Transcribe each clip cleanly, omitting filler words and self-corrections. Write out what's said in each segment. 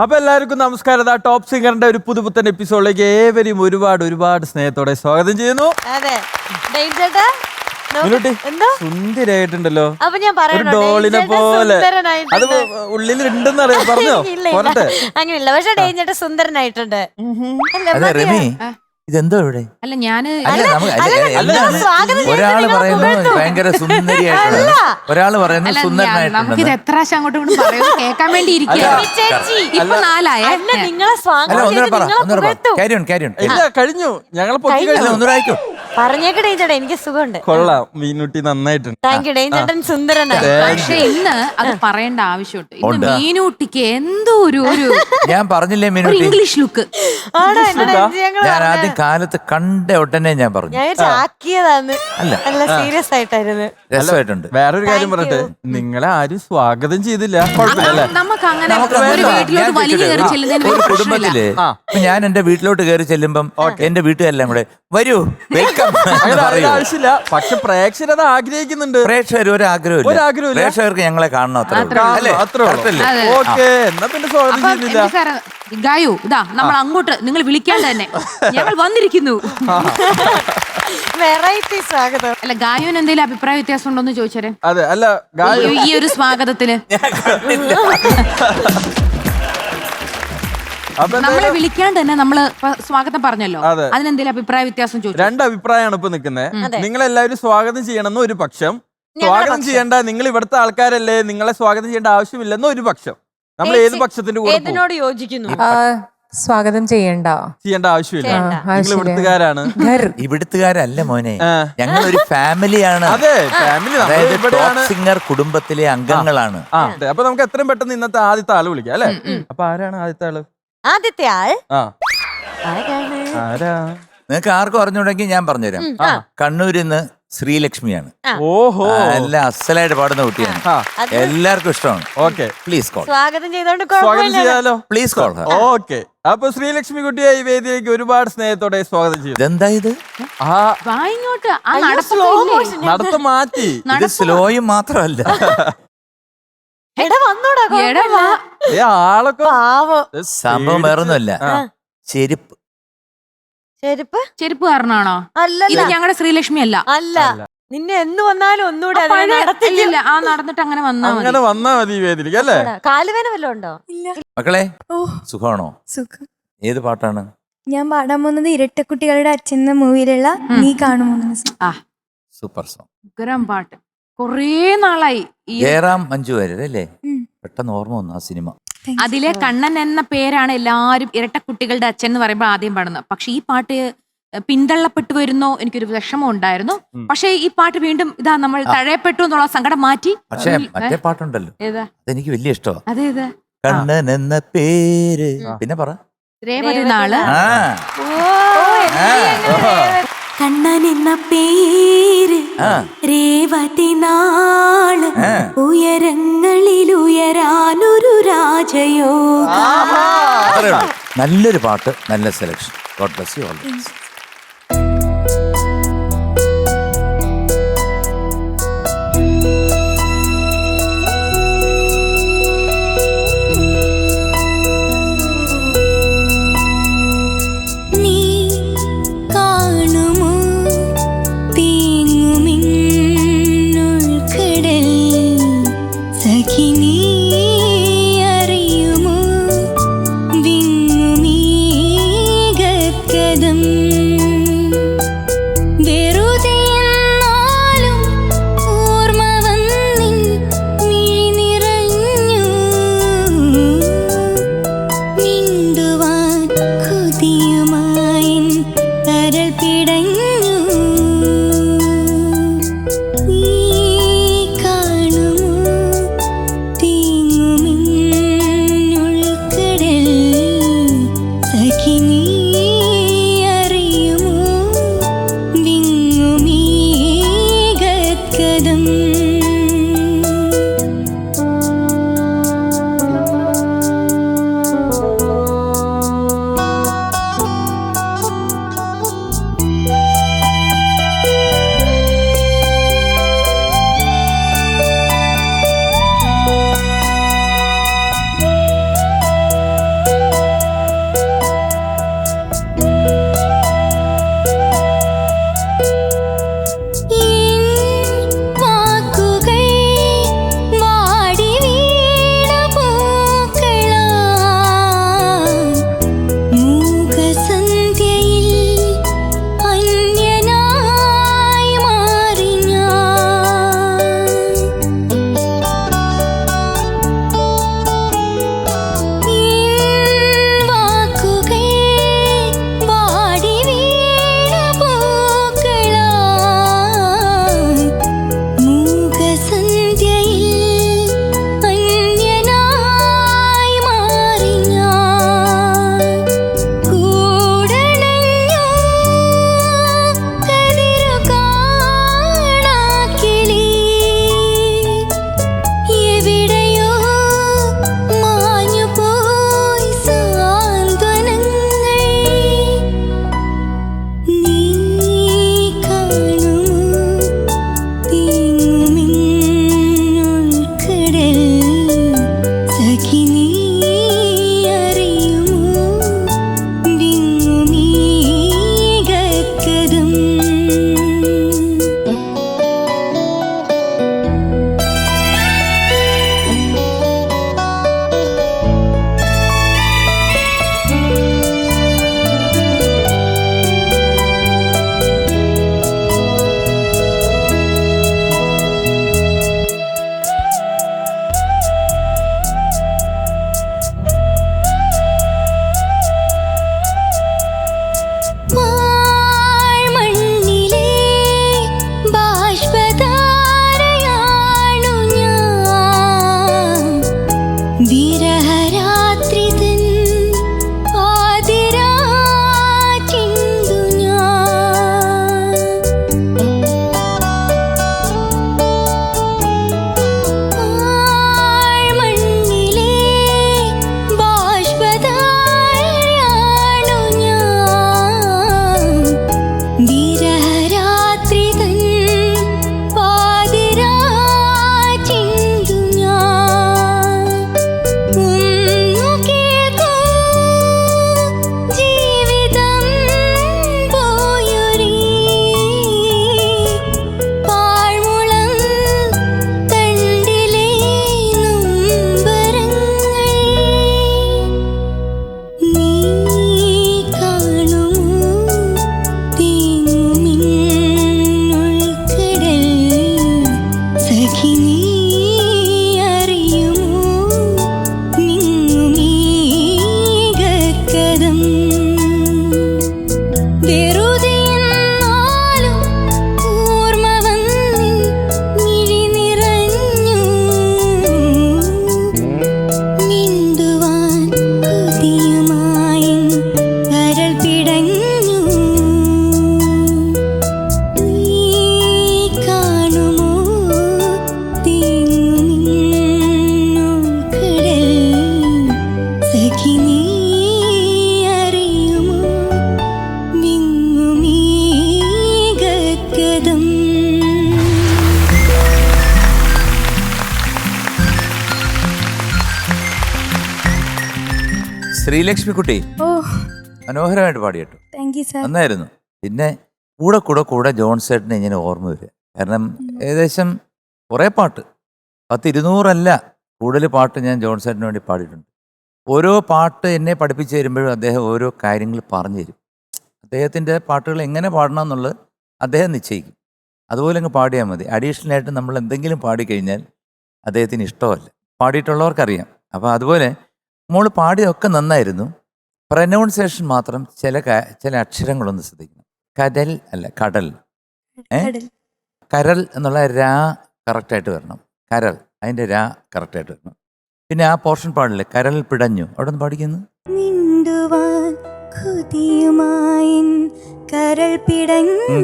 അപ്പൊ എല്ലാവർക്കും നമസ്കാരം. ടോപ്പ് സിംഗറിന്റെ ഒരു പുതുപുത്തൻ എപ്പിസോഡിലേക്ക് ഏവരും ഒരുപാട് സ്നേഹത്തോടെ സ്വാഗതം ചെയ്യുന്നു. സുന്ദരായിട്ടുണ്ടല്ലോ, ഒരു ഡോളിനെ പോലെ. അത് ഉള്ളിൽ ഉണ്ടെന്ന് അറിയാം, പറഞ്ഞോ പോരട്ടെ. അങ്ങനെയല്ല, പക്ഷെ ഡേഞ്ചേട്ടൻ സുന്ദരനായിട്ടുണ്ട്. ഇതെന്തോ ഇവിടെ അല്ല ഞാന് ഒരാള് പറയുന്നു ഭയങ്കര സുന്ദരിയായിട്ടുണ്ട്, ഒരാള് പറയുന്നു സുന്ദരനായിട്ടുണ്ട്. നമുക്കിത് എത്ര പ്രാവശ്യം അങ്ങോട്ടും ഇങ്ങോട്ടും പറയുന്നത് കേൾക്കാൻ വേണ്ടി ഇപ്പൊ നാലായേ. കഴിഞ്ഞു, ഞങ്ങൾ ഒന്നുകൂടായിക്കോ പറഞ്ഞേക്ക് ഡേഞ്ചേട്ടൻ, എനിക്ക് സുഖമുണ്ട്. കൊള്ളാം, മീനുട്ടി നന്നായിട്ടുണ്ട്. താങ്ക് യു ഡേഞ്ചേട്ടൻ, സുന്ദരനാണ്. പക്ഷെ ഇന്ന് അത് പറയേണ്ട ആവശ്യമുണ്ട്. ഇന്ന് മീനൂട്ടിക്ക് എന്തോ ഒരു ഞാൻ പറഞ്ഞില്ലേ മീനുട്ടി ഇംഗ്ലീഷ് ലുക്ക്. ഞാൻ ആദ്യം കാലത്ത് കണ്ട ഉടനെ ഞാൻ പറഞ്ഞു അല്ല, സീരിയസ് ആയിട്ടായിരുന്നു. രസമായിട്ടുണ്ട്. വേറൊരു കാര്യം പറയട്ടെ, നിങ്ങളെ ആരും സ്വാഗതം ചെയ്തില്ല. നമുക്ക് അങ്ങനെ ഒരു വീട്ടിലോട്ട് വലിയ കയറി ചെല്ലുന്നതിന് ഒരു കുടുംബത്തില് ഞാൻ എന്റെ വീട്ടിലോട്ട് കയറി ചെല്ലുമ്പം എന്റെ വീട്ടുകാരെല്ലാം കൂടെ വരൂ വെൽക്കം ആവശ്യമില്ല. പക്ഷെ പ്രേക്ഷകർ അത് ആഗ്രഹിക്കുന്നുണ്ട്. പ്രേക്ഷകർ ഒരു ആഗ്രഹമില്ല, പ്രേക്ഷകർക്ക് ഞങ്ങളെ കാണണം, ഓക്കെ. എന്നാ പിന്നെ സ്വാഗതം ചെയ്യുന്നില്ല. ഗായു, ഇതാ നമ്മൾ അങ്ങോട്ട് നിങ്ങൾ വിളിക്കാണ്ട് തന്നെ ഞങ്ങൾ വന്നിരിക്കുന്നു. വെറൈറ്റി സ്വാഗതം. അല്ല, ഗായുവിന് എന്തെങ്കിലും അഭിപ്രായ വ്യത്യാസം ഉണ്ടോന്ന് ചോദിച്ചേ. അതെ, അല്ല ഈ ഒരു സ്വാഗതത്തിന് നമ്മളെ വിളിക്കാണ്ട് തന്നെ നമ്മള് സ്വാഗതം പറഞ്ഞല്ലോ, അതിനെന്തെങ്കിലും അഭിപ്രായ വ്യത്യാസം ചോദിച്ചു. രണ്ട് അഭിപ്രായമാണ് ഇപ്പൊ നിൽക്കുന്നത്. നിങ്ങളെല്ലാവരും സ്വാഗതം ചെയ്യണമെന്ന് ഒരു പക്ഷം, സ്വാഗതം ചെയ്യേണ്ട നിങ്ങൾ ഇവിടുത്തെ ആൾക്കാരല്ലേ, നിങ്ങളെ സ്വാഗതം ചെയ്യേണ്ട ആവശ്യമില്ലെന്ന് ഒരു പക്ഷം. നമ്മൾ ഏത് പക്ഷത്തിന്റെ കൂടെ യോജിക്കുന്നു? സ്വാഗതം ചെയ്യേണ്ട ആവശ്യമില്ല. നിങ്ങൾ ഇവിടുത്തുകാരാണ്. ഇവിടുത്തുകാരല്ല മോനെ, ഞങ്ങൾ ഒരു ഫാമിലിയാണ്. അതെ, ഫാമിലി. അതായത് ടോപ്പ് സിംഗർ കുടുംബത്തിലെ അംഗങ്ങളാണ്. അപ്പൊ നമുക്ക് എത്രയും പെട്ടെന്ന് ഇന്നത്തെ ആദ്യത്തെ ആള് വിളിക്കാം അല്ലെ. അപ്പൊ ആരാണ് ആദ്യത്തെ ആള്? ആദ്യത്തെ ആൾ ആരാ? നിങ്ങൾക്ക് ആർക്കും അറിഞ്ഞുണ്ടെങ്കിൽ ഞാൻ പറഞ്ഞുതരാം. കണ്ണൂരിന്ന് ശ്രീലക്ഷ്മിയാണ്. ഓഹോ, എല്ലാം അസലായിട്ട് പാടുന്ന കുട്ടിയാണ്, എല്ലാവർക്കും ഇഷ്ടമാണ്. Okay, please call. സ്വാഗതം ചെയ്തോണ്ട് സ്വാഗതം ചെയ്യാലോ, പ്ലീസ് കോൾ. ഓക്കെ. അപ്പൊ ശ്രീലക്ഷ്മി കുട്ടിയെ ഈ വേദിയിലേക്ക് ഒരുപാട് സ്നേഹത്തോടെ സ്വാഗതം ചെയ്തു. ഇതെന്താ ഇത്? നടത്തം മാറ്റി. ഇത് സ്ലോയും മാത്രമല്ല, ആളൊക്കെ സംഭവം വേറൊന്നുമല്ല, ചെരുപ്പ് ചെരുപ്പ് കാരണമാണോ? ഇത് ഞങ്ങളുടെ ശ്രീലക്ഷ്മി അല്ല. അല്ല, നിന്നെ എന്ന് വന്നാലും ഒന്നുകൂടെ നടന്നിട്ട് അങ്ങനെ വന്നാ മതി വേദിയിലേക്ക് അല്ലേ. കാലുവേന വല്ലതും ഉണ്ടോ? മക്കളെ സുഖമാണോ? സുഖം. ഏത് പാട്ടാണ് ഞാൻ പാടാൻ പോകുന്നത്? ഇരട്ടക്കുട്ടികളുടെ അച്ഛൻ എന്ന മൂവിയിലുള്ള നീ കാണുമോ. സൂപ്പർ സോങ്, ഉഗ്രം പാട്ട്. കൊറേ നാളായി. ജയറാം മഞ്ജു വാര്യരല്ലേ? പെട്ടെന്ന് ഓർമ്മ വന്നു ആ സിനിമ. അതിലെ കണ്ണൻ എന്ന പേരാണ് എല്ലാരും ഇരട്ടക്കുട്ടികളുടെ അച്ഛൻ എന്ന് പറയുമ്പോൾ ആദ്യം പാടുന്നത്. പക്ഷെ ഈ പാട്ട് പിന്തള്ളപ്പെട്ടു വരുന്നോ എനിക്കൊരു വിഷമം ഉണ്ടായിരുന്നു. പക്ഷെ ഈ പാട്ട് വീണ്ടും ഇതാ നമ്മൾ തഴയപ്പെട്ടു എന്നുള്ള സങ്കടം മാറ്റി. പക്ഷെ മറ്റേ പാട്ടുണ്ടല്ലോ, അതെനിക്ക് വലിയ ഇഷ്ടമാണ്. അതേതാ? കണ്ണൻ എന്ന പേര്. പിന്നെ പറ. രേവതി നാള്. കണ്ണൻ എന്ന പേര് രേവതി നാള്, ഉയരങ്ങളിൽ ഉയരാനൊരു രാജയോഗം. നല്ലൊരു പാട്ട്, നല്ല selection. God bless you all. Sreelakshmi കുട്ടി ഓ മനോഹരമായിട്ട് പാടി കേട്ടോ, താങ്ക് യു സാർ. നന്നായിരുന്നു. പിന്നെ കൂടെ ജോൺസേട്ടനെ ഇങ്ങനെ ഓർമ്മ വരിക. കാരണം ഏകദേശം കുറേ പാട്ട് 100-200 അല്ല കൂടുതൽ പാട്ട് ഞാൻ ജോൺസേട്ടന് വേണ്ടി പാടിയിട്ടുണ്ട്. ഓരോ പാട്ട് എന്നെ പഠിപ്പിച്ചു തരുമ്പോഴും അദ്ദേഹം ഓരോ കാര്യങ്ങൾ പറഞ്ഞു തരും. അദ്ദേഹത്തിൻ്റെ പാട്ടുകൾ എങ്ങനെ പാടണം എന്നുള്ളത് അദ്ദേഹം നിശ്ചയിക്കും. അതുപോലെ അങ്ങ് പാടിയാൽ മതി. അഡീഷണലായിട്ട് നമ്മൾ എന്തെങ്കിലും പാടിക്കഴിഞ്ഞാൽ അദ്ദേഹത്തിന് ഇഷ്ടമല്ല. പാടിയിട്ടുള്ളവർക്കറിയാം. അപ്പോൾ അതുപോലെ മോള് പാടിയൊക്കെ നന്നായിരുന്നു. പ്രനൗൺസിയേഷൻ മാത്രം ചില അക്ഷരങ്ങളൊന്ന് ശ്രദ്ധിക്കണം. കടൽ അല്ല കടൽ, കടൽ. കരൽ എന്നുള്ള രാ കറക്റ്റായിട്ട് വരണം. കരൽ അതിൻ്റെ രാ കറക്റ്റായിട്ട് വരണം. പിന്നെ ആ പോർഷൻ പാടില്ലേ, കരൽ പിടഞ്ഞു, അവിടെ നിന്ന് പാടിക്കുന്നു. മിണ്ടുവാൻ കൊതിയുമായി കരൾ പിടഞ്ഞു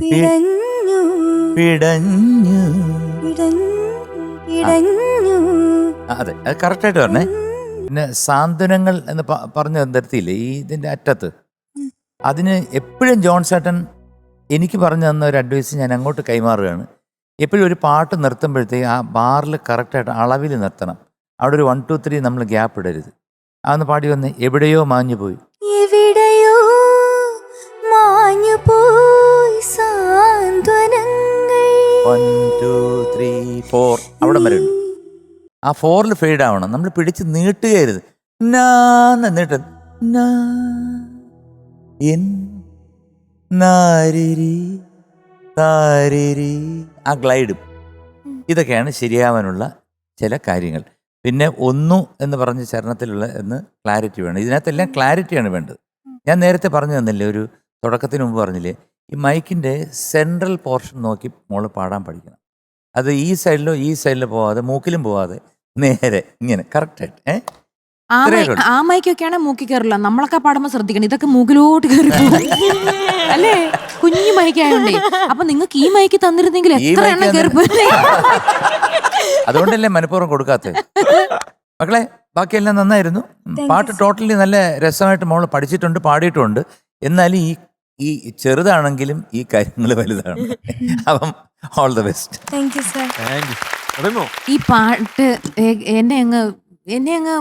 പിടഞ്ഞു പിടഞ്ഞു. പിടഞ്ഞു. അതെ, അത് കറക്റ്റായിട്ട് പറഞ്ഞേ. പിന്നെ സാന്ത്വനങ്ങൾ എന്ന് പറഞ്ഞു തരത്തില്ലേ ഈ ഇതിൻ്റെ അറ്റത്ത്, അതിന് എപ്പോഴും ജോൺസേട്ടൻ എനിക്ക് പറഞ്ഞു തന്ന ഒരു അഡ്വൈസ് ഞാൻ അങ്ങോട്ട് കൈമാറുകയാണ്. എപ്പോഴും ഒരു പാട്ട് നിർത്തുമ്പോഴത്തേക്ക് ആ ബാറിൽ കറക്റ്റായിട്ട് അളവിൽ നിർത്തണം. അവിടെ ഒരു 1, 2, 3 നമ്മൾ ഗ്യാപ്പ് ഇടരുത്. അതൊന്ന് പാടി വന്ന് എവിടെയോ മാഞ്ഞു പോയി, എവിടെയോ മാഞ്ഞു പോയി സാന്ത്വനങ്ങൾ. 1, 2, 3, 4 അവിടെ വരെ ഉണ്ട്. ആ 4ൽ ഫെയ്ഡ് ആവണം. നമ്മൾ പിടിച്ച് നീട്ടുകയരുത്. നീട്ട ആ ഗ്ലൈഡും ഇതൊക്കെയാണ് ശരിയാവാനുള്ള ചില കാര്യങ്ങൾ. പിന്നെ ഒന്നു എന്ന് പറഞ്ഞ ചരണത്തിലുള്ള എന്ന് ക്ലാരിറ്റി വേണം. ഇതിനകത്തെല്ലാം ക്ലാരിറ്റിയാണ് വേണ്ടത്. ഞാൻ നേരത്തെ പറഞ്ഞു തന്നില്ലേ, ഒരു തുടക്കത്തിന് മുമ്പ് പറഞ്ഞില്ലേ, ഈ മൈക്കിൻ്റെ സെൻട്രൽ പോർഷൻ നോക്കി മോള് പാടാൻ പഠിക്കണം. അത് ഈ സൈഡിലോ പോവാതെ മൂക്കിലും പോവാതെ നേരെ ഇങ്ങനെ കറക്റ്റായിട്ട്. ആ മൈക്കൊക്കെയാണ് മൂക്കി കയറില്ല. നമ്മളൊക്കെ പാടുമ്പോൾ ശ്രദ്ധിക്കണം, ഇതൊക്കെ മൂക്കിലോട്ട് കയറി അല്ലേ, കുഞ്ഞു മൈക്കായോണ്ടേ. അപ്പൊ നിങ്ങൾക്ക് ഈ മൈക്ക് തന്നിരുന്നെങ്കിൽ എത്ര എണ്ണം കയറി. അതുകൊണ്ടല്ലേ മനഃപൂർവ്വം കൊടുക്കാത്തത്. മക്കളെ ബാക്കിയെല്ലാം നന്നായിരുന്നു. പാട്ട് ടോട്ടലി നല്ല രസമായിട്ട് മോള് പഠിച്ചിട്ടുണ്ട്, പാടിയിട്ടുണ്ട്. എന്നാലും ഈ ചെറുതാണെങ്കിലും ഈ കാര്യങ്ങൾ വലുതാണ്. അപ്പം all the best. Thank you sir. ഈ പാട്ട് എന്നെ അങ്ങ്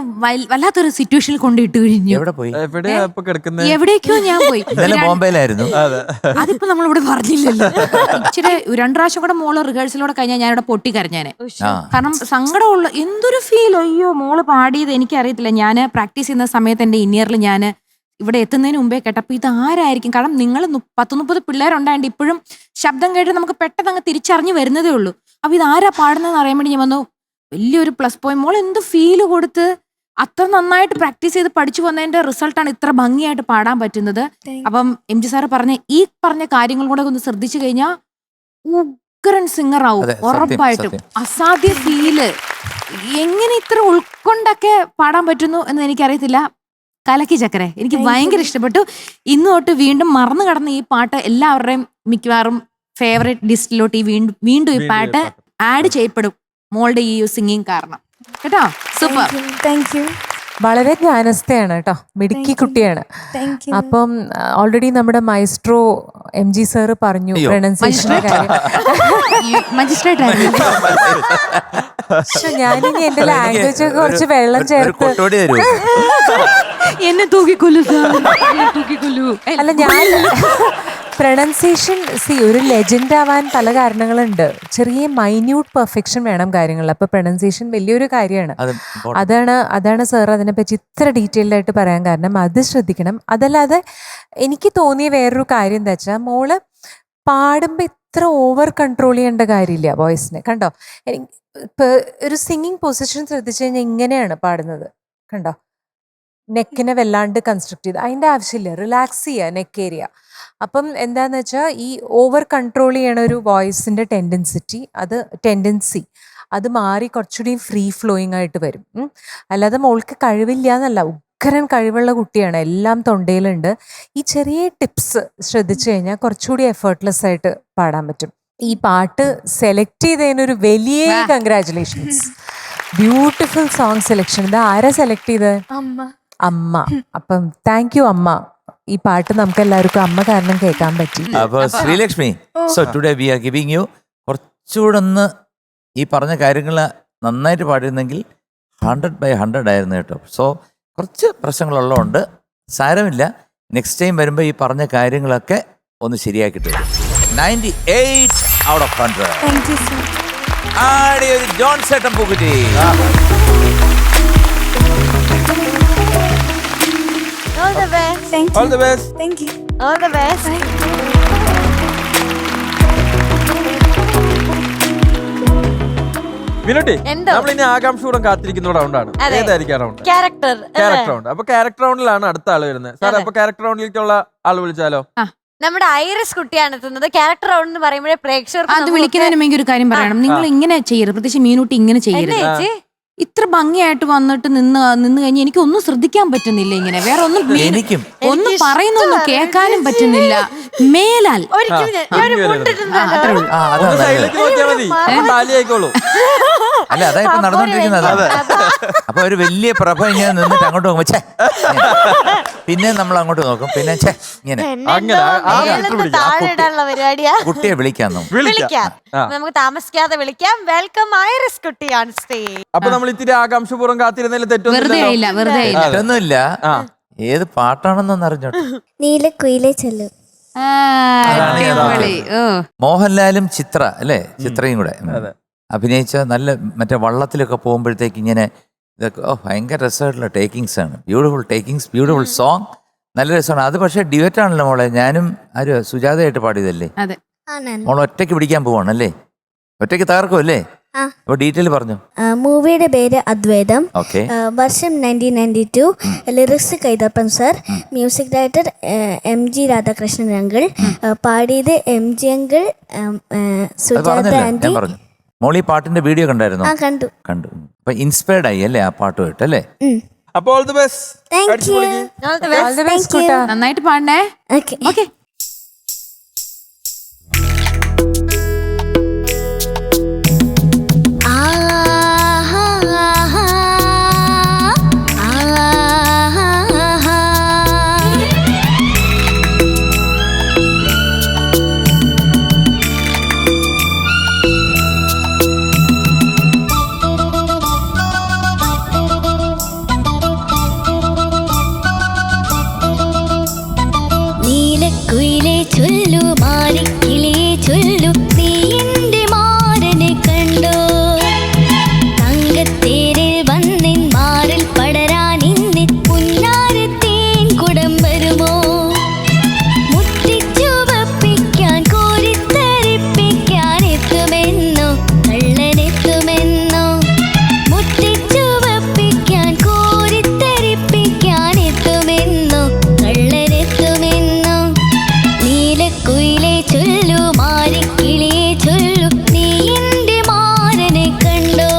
വല്ലാത്തൊരു സിറ്റുവേഷനിൽ കൊണ്ടിട്ട് കഴിഞ്ഞു. എവിടെ പോയി? എവിടേക്കോ ഞാൻ പോയി. ഇന്നലെ ബോംബെയിലായിരുന്നു. അതിപ്പോ നമ്മളിവിടെ പറഞ്ഞില്ലല്ലോ. ഇച്ചിരി 2 പ്രാവശ്യം കൂടെ മോള് റിഹേഴ്സലോടെ കഴിഞ്ഞാൽ ഞാനിവിടെ പൊട്ടിക്കരഞ്ഞാനെ. കാരണം സങ്കടമുള്ള എന്തൊരു ഫീൽ. അയ്യോ മോള് പാടിയത് എനിക്കറിയത്തില്ല. ഞാൻ പ്രാക്ടീസ് ചെയ്യുന്ന സമയത്ത് എൻ്റെ ഇന്നിയറിൽ ഞാൻ ഇവിടെ എത്തുന്നതിന് മുമ്പേ കേട്ടപ്പോ ഇത് ആരായിരിക്കും. കാരണം നിങ്ങൾ 10-30 പിള്ളേരുണ്ടായിട്ട് ഇപ്പോഴും ശബ്ദം കേട്ട് നമുക്ക് പെട്ടെന്ന് അങ്ങ് തിരിച്ചറിഞ്ഞു വരുന്നതേ ഉള്ളൂ. അപ്പൊ ഇത് ആരാ പാടുന്നതെന്ന് അറിയാൻ വേണ്ടി ഞാൻ വന്നു. വലിയൊരു പ്ലസ് പോയിന്റ്. മോൾ എന്ത് ഫീല് കൊടുത്ത് അത്ര നന്നായിട്ട് പ്രാക്ടീസ് ചെയ്ത് പഠിച്ചു വന്നതിന്റെ റിസൾട്ടാണ് ഇത്ര ഭംഗിയായിട്ട് പാടാൻ പറ്റുന്നത്. അപ്പം MG സാറ് പറഞ്ഞ ഈ പറഞ്ഞ കാര്യങ്ങൾ കൂടെ ഒന്ന് ശ്രദ്ധിച്ചു കഴിഞ്ഞാൽ ഉഗ്രൻ സിംഗർ ആവും ഉറപ്പായിട്ടും. അസാധ്യ ഫീല്. എങ്ങനെ ഇത്ര ഉൾക്കൊണ്ടൊക്കെ പാടാൻ പറ്റുന്നു എന്ന് എനിക്കറിയത്തില്ല. കലക്കി ചക്കരെ, എനിക്ക് ഭയങ്കര ഇഷ്ടപ്പെട്ടു. ഇന്ന് തൊട്ട് വീണ്ടും മറന്നു കടന്ന ഈ പാട്ട് എല്ലാവരുടെയും മിക്കവാറും ഫേവറേറ്റ് ലിസ്റ്റിലോട്ട് വീണ്ടും ഈ പാട്ട് ആഡ് ചെയ്യപ്പെടും മോളുടെ ഈ സിംഗിങ് കാരണം. കേട്ടോ, സൂപ്പർ. Thank you. വളരെ ജ്ഞാനസ്ഥയാണ് കേട്ടോ, മിടുക്കി കുട്ടിയാണ്. Thank you. അപ്പം ഓൾറെഡി നമ്മുടെ മൈസ്ട്രോ MG സാറ് പറഞ്ഞു പ്രൊനൗൺസിയേഷന്റെ കാര്യം. മജിസ്ട്രേറ്റ് ആയിരുന്നു. ഞാനിനി എന്റെ ലാംഗ്വേജ് കുറച്ച് വെള്ളം ചേർത്ത് എന്നെ തൂക്കിക്കൊല്ലു. അല്ല, ഞാൻ പ്രൊനൗൺസിയേഷൻ ഒരു ലെജൻഡ് ആവാൻ പല കാരണങ്ങളുണ്ട്. ചെറിയ മൈന്യൂട്ട് പെർഫെക്ഷൻ വേണം കാര്യങ്ങളിൽ. അപ്പൊ പ്രൊനൗൺസിയേഷൻ വലിയൊരു കാര്യമാണ്. അതാണ് സാർ അതിനെപ്പറ്റി ഇത്ര ഡീറ്റെയിൽഡ് ആയിട്ട് പറയാൻ കാരണം. അത് ശ്രദ്ധിക്കണം. അതല്ലാതെ എനിക്ക് തോന്നിയ വേറൊരു കാര്യം എന്താ വെച്ചാൽ, മോള് പാടുമ്പോൾ ഇത്ര ഓവർ കൺട്രോൾ ചെയ്യേണ്ട കാര്യമില്ല വോയിസിനെ. കണ്ടോ, ഇപ്പൊ ഒരു സിംഗിങ് പൊസിഷൻ ശ്രദ്ധിച്ചു കഴിഞ്ഞാൽ ഇങ്ങനെയാണ് പാടുന്നത്. കണ്ടോ, നെക്കിനെ വല്ലാണ്ട് കൺസ്ട്രക്ട് ചെയ്ത് അതിൻ്റെ ആവശ്യമില്ല. റിലാക്സ് ചെയ്യുക നെക്ക് ഏരിയ. അപ്പം എന്താന്ന് വെച്ചാൽ ഈ ഓവർ കൺട്രോൾ ചെയ്യണ ഒരു വോയിസിൻ്റെ ടെൻഡൻസി അത് മാറി കുറച്ചുകൂടി ഫ്രീ ഫ്ലോയിങ് ആയിട്ട് വരും. അല്ലാതെ മോൾക്ക് കഴിവില്ല എന്നല്ല, ഉഗ്രൻ കഴിവുള്ള കുട്ടിയാണ്. എല്ലാം തൊണ്ടയിലുണ്ട്. ഈ ചെറിയ ടിപ്സ് ശ്രദ്ധിച്ചു കഴിഞ്ഞാൽ കുറച്ചുകൂടി എഫേർട്ട്ലെസ് ആയിട്ട് പാടാൻ പറ്റും. ഈ പാട്ട് സെലക്ട് ചെയ്തതിനൊരു വലിയ കൺഗ്രാറ്റുലേഷൻസ്. Beautiful song selection. ഇത് ആരാ സെലക്ട് ചെയ്തത്? അമ്മ. അപ്പം താങ്ക് യു അമ്മ. ഈ പാട്ട് നമുക്ക് എല്ലാവർക്കും അമ്മ കാരണം കേൾക്കാൻ പറ്റി. അപ്പൊ Sreelakshmi, so today we are giving U കുറച്ചുകൂടെ ഒന്ന് ഈ പറഞ്ഞ കാര്യങ്ങൾ നന്നായിട്ട് പാടിയിരുന്നെങ്കിൽ 100/100 ആയിരുന്നു കേട്ടോ. സോ കുറച്ച് പ്രശ്നങ്ങളുള്ളതുകൊണ്ട് സാരമില്ല. നെക്സ്റ്റ് ടൈം വരുമ്പോൾ ഈ പറഞ്ഞ കാര്യങ്ങളൊക്കെ ഒന്ന് ശരിയാക്കിയിട്ട് വരും. 98/100. Thank you sir. ആടി ഒരു ജോൺ ചേട്ടൻ പൂക്കുറ്റി. All the best. Thank all you the best. Thank U. All the best. മിനുട്ടി, എന്തോ? നമ്മൾ ഇനി ആകാംക്ഷയോടെ കാത്തിരിക്കുന്ന റൗണ്ടാണ്. അതെ. ഏതായിരിക്കും റൗണ്ട്? Character. Character round. അപ്പൊ ക്യാരക്ടർ റൗണ്ടിലാണ് അടുത്ത ആള് വരുന്നത്. സാർ, അപ്പൊ ക്യാരക്ടർ റൗണ്ടിലേക്കുള്ള ആള് വിളിച്ചാലോ? നമ്മുടെ ഐറിസ് കുട്ടിയാണ് എത്തുന്നത്. ക്യാരക്ടർ റൗണ്ട് എന്ന് പറയുമ്പോഴേ പ്രേക്ഷകർക്ക് അത് വിളിക്കുന്നതിന് മുമ്പ് ഒരു കാര്യം പറയണം. നിങ്ങൾ ഇങ്ങനെ ചെയ്യരുത്, പ്രത്യേകിച്ച് മീനൂട്ടി ഇങ്ങനെ ചെയ്യരുത്. ഇത്ര ഭംഗിയായിട്ട് വന്നിട്ട് നിന്ന് കഴിഞ്ഞ് എനിക്ക് ഒന്നും ശ്രദ്ധിക്കാൻ പറ്റുന്നില്ല. ഇങ്ങനെ വേറെ ഒന്നും എനിക്കും ഒന്നും പറയുന്നൊന്നും കേൾക്കാനും പറ്റുന്നില്ല. മേലാൽ ഒരിക്കലും ഞാനൊരു മുണ്ടിട്ടുണ്ട്. അത്രേ ഉള്ളൂ. ഒന്ന് സൈഡിലേക്ക് നോക്കിയാൽ മതി. അപ്പൊ താലി ആയിക്കോളൂ. അല്ല, അതാ ഇപ്പൊ നടന്നുകൊണ്ടിരിക്കുന്നത്. അപ്പൊ ഒരു വലിയ പ്രഭ ഇങ്ങനെ നിന്നിട്ട് അങ്ങോട്ട് നോക്കുമ്പോ ഛേ, പിന്നെ നമ്മൾ അങ്ങോട്ട് നോക്കും, പിന്നെ ഛേ ഇങ്ങനെ. അങ്ങനെ ആ filter പിടിക്കാം. താഴെ ഇടാനുള്ള പരിപാടിയാ. കുട്ടിയെ വിളിക്കാൻ നോക്കും. വിളിക്കാം. നമുക്ക് താമസിക്കാതെ വിളിക്കാം. വെൽക്കം ഐറിസ് കുട്ടി ഓൺ സ്റ്റേജ്. അപ്പൊ നമ്മൾ ഇത്തിരി ആകാംക്ഷപൂർവ്വം കാത്തിരുന്നതിൽ വെറുതെ തെറ്റൊന്നുമില്ലല്ലോ. ആയില്ല, വെറുതെ ആയില്ല. ഒന്നുമില്ല. ഏത് പാട്ടാണെന്നൊന്ന് അറിഞ്ഞോട്ടെ. നീലക്കുയിലെ ചെല്ലു. ആ, അടിപൊളി. ഓ, മോഹൻലാലും ചിത്ര അല്ലേ, ചിത്രയും കൂടെ അഭിനയിച്ച നല്ല മറ്റേ വള്ളത്തിലൊക്കെ പോകുമ്പോഴത്തേക്ക് ഇങ്ങനെ ഇതൊക്കെ ഭയങ്കര രസമായിട്ടുള്ള ടേക്കിങ്സ് ആണ്. ബ്യൂട്ടിഫുൾ ടേക്കിങ്സ്, ബ്യൂട്ടിഫുൾ സോങ്, നല്ല രസമാണ്. അത് പക്ഷേ ഡ്യുവറ്റ് ആണല്ലോ മോളെ. ഞാനും ആര് സുജാതയായിട്ട് പാടിയതല്ലേ. അതെ. മോൾ ഒറ്റയ്ക്ക് പിടിക്കാൻ പോവാണല്ലേ, ഒറ്റയ്ക്ക് തകർക്കും അല്ലേ? അപ്പൊ ഡീറ്റെയിൽ പറഞ്ഞു. മൂവിയുടെ പേര് അദ്വൈതം. ഓക്കെ. വർഷം 1992. Lyrics Kaithapram sir. Music director MG Radhakrishnan uncle. പാടിയത് MG അങ്കിൾ, സുജാത പറഞ്ഞല്ലോ, ആന്റി. ഞാൻ പറഞ്ഞു. മോൾ ഈ പാട്ടിന്റെ വീഡിയോ കണ്ടായിരുന്നു? കണ്ടു. കണ്ടു. അപ്പൊ ഇൻസ്പയർഡ് ആയി അല്ലേ ആ പാട്ടുമായിട്ട് അല്ലേ? അപ്പൊ all the best. Thank U. All the best, കുട്ടാ. നന്നായിട്ട് പാടണേ. ഓക്കെ. ഓക്കെ. നീലക്കുയിലെ ചൊല്ലു, മാരിക്കിളിയെ ചൊല്ലു, നീ എന്റെ മാരനെ കണ്ടോ? തങ്കത്തേരിൽ വന്നിൻ മാറിൽ പടരാൻ ഇന്നിൻ പുന്നാരത്തേൻ കുടം വരുമോ? മുട്ടിച്ചുവപ്പിക്കാൻ കോരിത്തരിപ്പിക്കാൻ എത്തുമെന്നോ കള്ളനെത്തുമെന്നോ? മുട്ടിച്ചുവപ്പിക്കാൻ കോരിത്തരിപ്പിക്കാൻ എത്തുമെന്നോ കള്ളനെത്തുമെന്നോ? നീലക്കുയിലെ ചൊല്ലു, മാരിക്കിളിയെ ചൊല്ലു, നീ എന്റെ മാരനെ കണ്ടോ?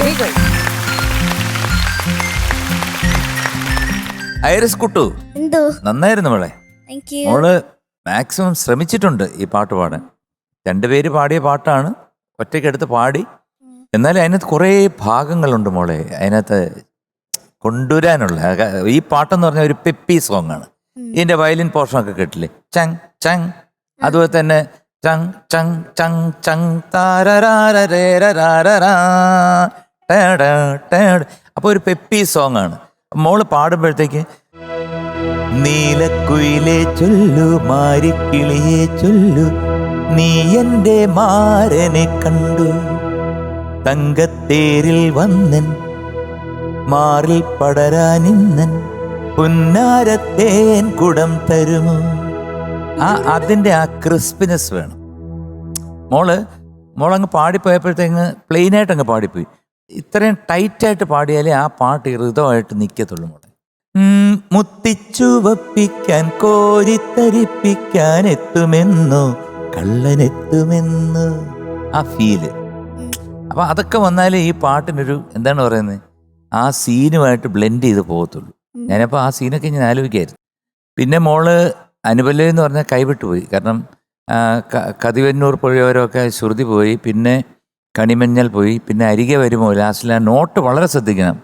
Very good. ഐറിസ് കുട്ടു എന്തോ നന്നായിരുന്നു മോളെ. Thank you. മോള് മാക്സിമം ശ്രമിച്ചിട്ടുണ്ട് ഈ പാട്ട് പാടാൻ. രണ്ടുപേര് പാടിയ പാട്ടാണ്, ഒറ്റയ്ക്കെടുത്ത് പാടി. എന്നാലും അതിനകത്ത് കുറേ ഭാഗങ്ങളുണ്ട് മോളെ അതിനകത്ത് കൊണ്ടുവരാനുള്ള. ഈ പാട്ടെന്ന് പറഞ്ഞാൽ ഒരു പെപ്പി സോങ് ആണ്. ഇതിന്റെ വയലിൻ പോർഷനൊക്കെ കേട്ടില്ലേ, ചങ് ചങ്. അതുപോലെ തന്നെ ചങ് ചങ് ചങ് ചങ് താരരാരരേരരാരരാ ടേട ടേട. അപ്പോൾ ഒരു പെപ്പി സോങ് ആണ്. മോള് പാടുമ്പോഴത്തേക്ക് നീലക്കുയിലെ ചൊല്ലു മാരിക്കിളിയെ ചൊല്ലു നീ എൻ്റെ മാരനെ കണ്ടു തങ്കത്തേരിൽ വന്നൻ മാറിൽ പടരാനിന്നൻ പുന്നാരത്തേൻ കുടം തരുമോ. അതിൻ്റെ ആ ക്രിസ്പിനെസ് വേണം. മോളങ്ങ് പാടിപ്പോയപ്പോഴത്തേക്ക് പ്ലെയിനായിട്ട് അങ്ങ് പാടിപ്പോയി. ഇത്രയും ടൈറ്റായിട്ട് പാടിയാലേ ആ പാട്ട് ഹൃദയമായിട്ട് നിൽക്കത്തുള്ളൂ മോളെ. മുത്തിച്ചുവപ്പിക്കാൻ കോരിത്തരിപ്പിക്കാൻ എത്തുമെന്നോ കള്ളനെത്തുമെന്നോ ആ ഫീല്. അപ്പം അതൊക്കെ വന്നാലേ ഈ പാട്ടിനൊരു എന്താണ് പറയുന്നത്, ആ സീനുമായിട്ട് ബ്ലെൻഡ് ചെയ്ത് പോകത്തുള്ളൂ. ഞാനപ്പോൾ ആ സീനൊക്കെ ഞാൻ ആലോചിക്കായിരുന്നു. പിന്നെ മോള് അനുപല്ലവി എന്ന് പറഞ്ഞാൽ കൈവിട്ടുപോയി. കാരണം കതിവന്നൂർ പുഴയോരമൊക്കെ ശ്രുതി പോയി, പിന്നെ കണിമഞ്ഞൾ പോയി, പിന്നെ അരികെ വരുമോ ലാസ്റ്റിൽ ആ നോട്ട് വളരെ ശ്രദ്ധിക്കണം.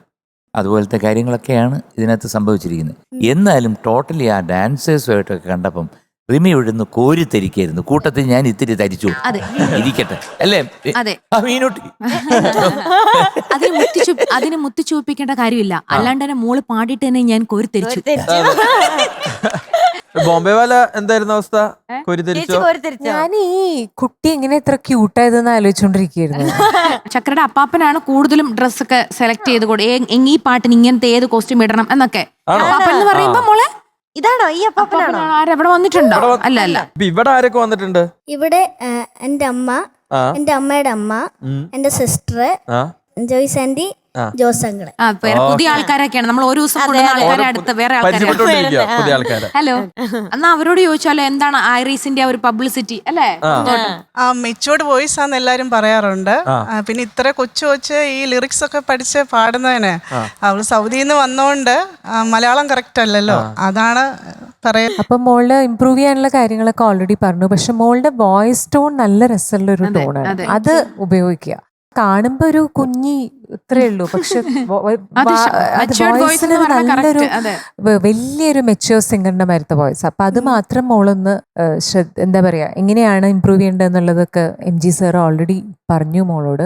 അതുപോലത്തെ കാര്യങ്ങളൊക്കെയാണ് ഇതിനകത്ത് സംഭവിച്ചിരിക്കുന്നത്. എന്നാലും ടോട്ടലി ആ ഡാൻസേഴ്സുമായിട്ടൊക്കെ കണ്ടപ്പം റിമി ഇവിടുന്ന് കോരിത്തരിക്കായിരുന്നു. കൂട്ടത്തിൽ ഞാൻ ഇത്തിരി തരിച്ചു ഇരിക്കട്ടെ അല്ലേ ആ മീനൂട്ടി. അതിന് മുത്തിച്ചൂപ്പിക്കേണ്ട കാര്യമില്ല, അല്ലാണ്ട് തന്നെ മോള് പാടിയിട്ട് തന്നെ ഞാൻ കോരിത്തരിച്ചു. ബോംബെ വാല എന്തായിരുന്നു അവസ്ഥ? കോരിത്തരിച്ചോ? ഞാൻ ഈ കുട്ടി എങ്ങനെ ഇത്ര ക്യൂട്ടായതെന്ന് ആലോചിച്ചോണ്ടിരിക്കുന്നു. ചക്രയുടെ അപ്പാപ്പനാണ് കൂടുതലും ഡ്രസ്സൊക്കെ സെലക്ട് ചെയ്ത് ഈ പാട്ടിന് ഇങ്ങനത്തെ ഏത് കോസ്റ്റ്യൂം ഇടണം എന്നൊക്കെ. അപ്പാപ്പൻ എന്ന് പറയുമ്പോ മോളെ ഇതാണോ ഈ അപ്പാപ്പനാണോ? ആരെവിടെ വന്നിട്ടുണ്ടോ? അല്ല അല്ല, ഇവിടെ ആരൊക്കെ വന്നിട്ടുണ്ട്? ഇവിടെ എൻ്റെ അമ്മ, എൻ്റെ അമ്മയുടെ അമ്മ, എൻ്റെ sister, Joyce aunty, Jose uncle. പുതിയ ആൾക്കാരൊക്കെയാണ്. നമ്മൾ ഒരു ദിവസം കൊണ്ടുവന്ന ആൾക്കാരെ അടുത്ത് വേറെ ആൾക്കാരെ. ഹലോ, എന്നാ അവരോട് ചോദിച്ചാലോ എന്താണ് ഐറീസിന്റെ ഒരു പബ്ലിസിറ്റി അല്ലേ? മെച്ചോർഡ് വോയിസ് ആണെന്ന് എല്ലാരും പറയാറുണ്ട്. പിന്നെ ഇത്ര കൊച്ചു ഈ ലിറിക്സ് ഒക്കെ പഠിച്ച് പാടുന്നതിന് അവള് സൗദിയിൽ നിന്ന് വന്നോണ്ട് മലയാളം കറക്റ്റ് അല്ലല്ലോ, അതാണ് പറയാ. അപ്പൊ മോളുടെ ഇമ്പ്രൂവ് ചെയ്യാനുള്ള കാര്യങ്ങളൊക്കെ ഓൾറെഡി പറഞ്ഞു. പക്ഷെ മോളുടെ വോയിസ് ടോൺ നല്ല രസമുള്ള ഒരു ടോണാണ്. അത് ഉപയോഗിക്കുക. കാണുമ്പോ ഒരു കുഞ്ഞി ഇത്രേ ഉള്ളൂ, പക്ഷെ വോയിസിന് നല്ലൊരു വലിയൊരു മെച്യൂർ സിംഗറിന്റെ മരത്തെ വോയിസ്. അപ്പൊ അത് മാത്രം മോളൊന്ന് എന്താ പറയാ, എങ്ങനെയാണ് ഇമ്പ്രൂവ് ചെയ്യേണ്ടതെന്നുള്ളതൊക്കെ MG സാർ ഓൾറെഡി പറഞ്ഞു മോളോട്.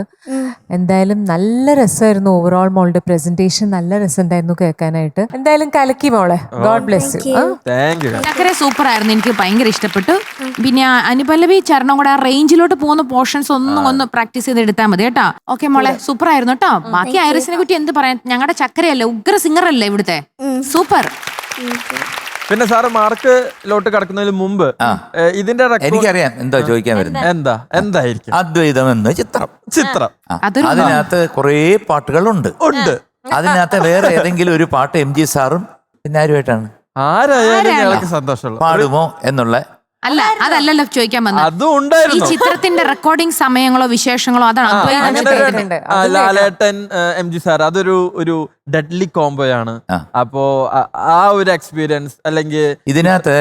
എന്തായാലും നല്ല രസമായിരുന്നു. ഓവറോൾ മോളുടെ പ്രസന്റേഷൻ നല്ല രസമുണ്ടായിരുന്നു കേൾക്കാനായിട്ട്. എന്തായാലും കലക്കി മോളെ. God bless you. ചക്കര സൂപ്പർ ആയിരുന്നു, എനിക്ക് ഭയങ്കര ഇഷ്ടപ്പെട്ടു. പിന്നെ അനുപല്ലവി ചരണം കൂടെ ആ റേഞ്ചിലോട്ട് പോകുന്ന പോർഷൻസ് ഒന്ന് പ്രാക്ടീസ് ചെയ്ത് എടുത്താൽ മതി കേട്ടോ. ഓക്കെ മോളെ, സൂപ്പർ ആയിരുന്നു കേട്ടോ. ബാക്കി ഐറിസിനെ കുറിച്ച് എന്ത് പറയാൻ, ഞങ്ങളുടെ ചക്കരയല്ലേ, ഉഗ്ര സിംഗർ അല്ലേ ഇവിടുത്തെ, സൂപ്പർ. പിന്നെ സാറ് മാർക്കിലോട്ട് കടക്കുന്നതിന് മുമ്പ് ഇതിന്റെ എനിക്കറിയാം എന്താ ചോദിക്കാൻ വരുന്നത്. എന്തായിരിക്കും? അദ്വൈതം എന്ന ചിത്രം അതിനകത്ത് കുറേ പാട്ടുകളുണ്ട്. അതിനകത്ത് വേറെ ഏതെങ്കിലും ഒരു പാട്ട് MG സാറും പിന്നെ ആരുമായിട്ടാണ് ആരായാലും സന്തോഷമുള്ള പാടുമോ എന്നുള്ള അല്ല, അതല്ലല്ലോ ചോദിക്കാൻ വന്നത്. അതും ഉണ്ടായിരുന്നു. ഈ ചിത്രത്തിന്റെ റെക്കോർഡിംഗ് സമയങ്ങളോ വിശേഷങ്ങളോ അതാണ്. ലാലേട്ടൻ MG സാർ അതൊരു ഡെഡ്ലി കോംബോയാണ്. അപ്പോ ആ ഒരു എക്സ്പീരിയൻസ് അല്ലെങ്കിൽ ഇതിനകത്ത്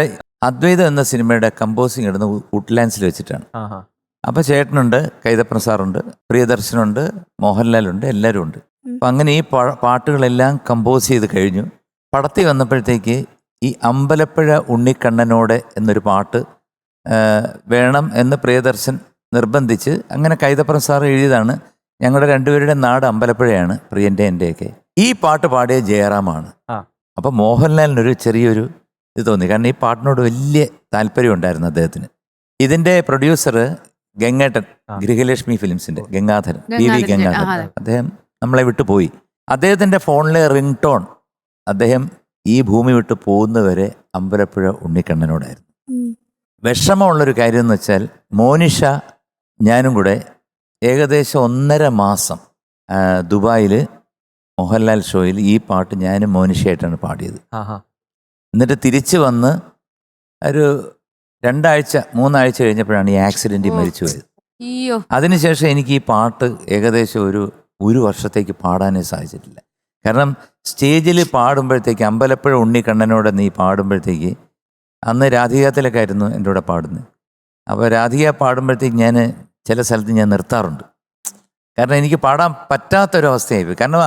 അദ്വൈതം എന്ന സിനിമയുടെ കമ്പോസിങ് ഇടുന്ന വുഡ്ലാൻഡ്സിൽ വെച്ചിട്ടാണ്. അപ്പൊ ചേട്ടനുണ്ട്, കൈതപ്രൻ സാറുണ്ട്, പ്രിയദർശനുണ്ട്, മോഹൻലാലുണ്ട്, എല്ലാവരും ഉണ്ട്. അപ്പൊ അങ്ങനെ ഈ പാട്ടുകളെല്ലാം കമ്പോസ് ചെയ്ത് കഴിഞ്ഞു. പടത്തിൽ വന്നപ്പോഴത്തേക്ക് ഈ അമ്പലപ്പുഴ ഉണ്ണിക്കണ്ണനോടെ എന്നൊരു പാട്ട് വേണം എന്ന് പ്രിയദർശൻ നിർബന്ധിച്ച് അങ്ങനെ കൈതപ്രൻ സാർ എഴുതിയതാണ്. ഞങ്ങളുടെ രണ്ടുപേരുടെ നാട് അമ്പലപ്പുഴയാണ്, പ്രിയൻ്റെ എൻ്റെയൊക്കെ. ഈ പാട്ട് പാടിയ ജയറാമാണ്. അപ്പം മോഹൻലാലിനൊരു ചെറിയൊരു ഇത് തോന്നി, കാരണം ഈ പാട്ടിനോട് വലിയ താല്പര്യം ഉണ്ടായിരുന്നു അദ്ദേഹത്തിന്. ഇതിൻ്റെ പ്രൊഡ്യൂസർ ഗംഗേട്ടൻ, ഗൃഹലക്ഷ്മി ഫിലിംസിൻ്റെ ഗംഗാധരൻ, PV ഗംഗാധരൻ, അദ്ദേഹം നമ്മളെ വിട്ടു പോയി. അദ്ദേഹത്തിൻ്റെ ഫോണിലെ റിംഗ് ടോൺ അദ്ദേഹം ഈ ഭൂമി വിട്ട് പോകുന്നവരെ അമ്പലപ്പുഴ ഉണ്ണിക്കണ്ണനോടായിരുന്നു. വിഷമമുള്ളൊരു കാര്യം എന്ന് വെച്ചാൽ മോനിഷ ഞാനും കൂടെ ഏകദേശം 1.5 മാസം ദുബായിൽ മോഹൻലാൽ ഷോയിൽ ഈ പാട്ട് ഞാനും മോനിഷയായിട്ടാണ് പാടിയത്. എന്നിട്ട് തിരിച്ച് വന്ന് ഒരു 2-3 ആഴ്ച കഴിഞ്ഞപ്പോഴാണ് ഈ ആക്സിഡൻറ്റിൽ മരിച്ചു പോയത്. അതിനുശേഷം എനിക്ക് ഈ പാട്ട് ഏകദേശം ഒരു ഒരു വർഷത്തേക്ക് പാടാനേ സാധിച്ചിട്ടില്ല. കാരണം സ്റ്റേജിൽ പാടുമ്പോഴത്തേക്ക് അമ്പലപ്പുഴ ഉണ്ണിക്കണ്ണനോട് നീ പാടുമ്പോഴത്തേക്ക്, അന്ന് രാധികാത്തിലൊക്കെ ആയിരുന്നു എൻ്റെ കൂടെ പാടുന്നത്. അപ്പോൾ രാധിക പാടുമ്പോഴത്തേക്ക് ഞാൻ ചില സ്ഥലത്ത് ഞാൻ നിർത്താറുണ്ട്. കാരണം എനിക്ക് പാടാൻ പറ്റാത്തൊരവസ്ഥയായി. കാരണം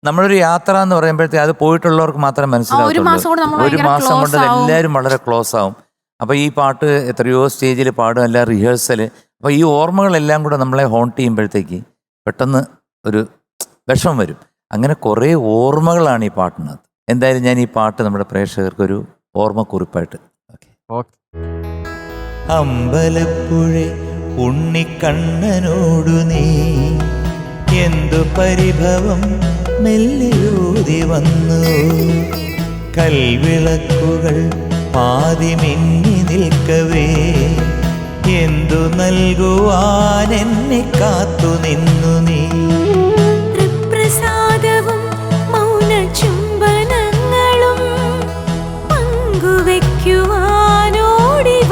നമ്മളൊരു യാത്ര എന്ന് പറയുമ്പോഴത്തേക്ക് അത് പോയിട്ടുള്ളവർക്ക് മാത്രമേ മനസ്സിലാവത്തുള്ളൂ. ഒരു മാസം കൊണ്ട് എല്ലാവരും വളരെ ക്ലോസ് ആവും. അപ്പോൾ ഈ പാട്ട് എത്രയോ സ്റ്റേജിൽ പാടും, എല്ലാം റിഹേഴ്സൽ. അപ്പോൾ ഈ ഓർമ്മകളെല്ലാം കൂടെ നമ്മളെ ഹോണ്ട് ചെയ്യുമ്പോഴത്തേക്ക് പെട്ടെന്ന് ഒരു വിഷമം വരും. അങ്ങനെ കുറേ ഓർമ്മകളാണ് ഈ പാട്ടിനകത്ത്. എന്തായാലും ഞാൻ ഈ പാട്ട് നമ്മുടെ പ്രേക്ഷകർക്കൊരു ഓർമ്മക്കുറിപ്പായിട്ട്. ഓക്കെ. അമ്പലപ്പുഴ ഉണ്ണിക്കണ്ണനോടു നീ എന്തു പരിഭവം മെല്ലൂതി വന്നു, കൽവിളക്കുകൾ പാതി മിന്നി നിൽക്കവേ എന്തു നൽകുവാൻ എന്നെ കാത്തു നിന്നു നീ. തൃപ്രസാദവും മൗന ചുംബനങ്ങളും പങ്കുവെക്കുവാനോടി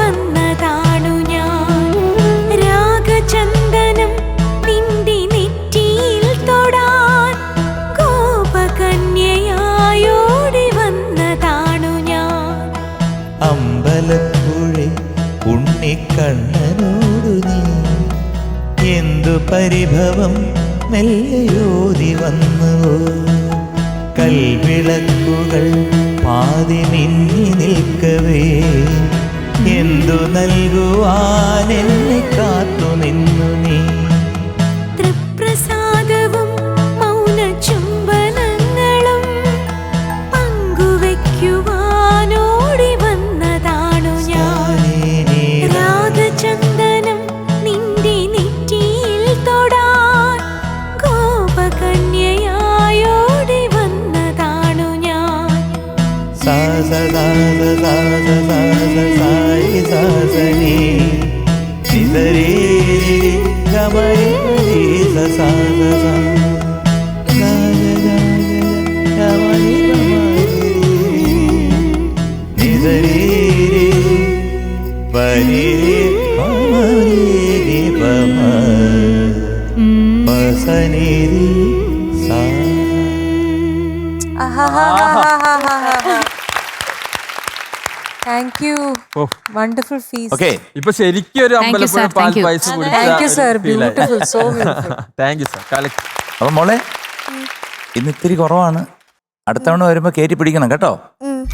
വന്നതാണു ഞാൻ. രാഗചന്ദനം നിന്റെ നെറ്റിയിൽ തൊടാൻ ഗോപകന്യയായോടി വന്നതാണു ഞാൻ. അമ്പലപ്പുഴ ഉണ്ണിക്കണ്ണനോടു നീ എന്തു പരിഭവം മെല്ലയോതി വന്നു, കൽവിളക്കുകൾ പാതി മിന്നി നിൽക്കവേ എന്തു നൽകുവാൻ എന്നെ കാത്തു നിന്നു നീ. തൃപ്രസാദവും മൗന ചുംബനങ്ങളും പങ്കുവെക്കുവാനോടി വന്നതാണു ഞാൻ. രാഗചന്ദനം നിന്റെ നെറ്റിയിൽ തൊടാൻ ഗോപകന്യയായോടി വന്നതാണു ഞാൻ. Thank you. Wonderful piece. Okay. ഇപ്പൊ ശരിക്കും ഒരു അമ്പലപ്പുഴ പാൽ പായസം thank you sir. Beautiful, so beautiful. Thank you sir. അപ്പൊ മോളെ ഇന്ന് ഇത്തിരി കുറവാണ്, അടുത്ത തവണ വരുമ്പോ കയറ്റി പിടിക്കണം കേട്ടോ.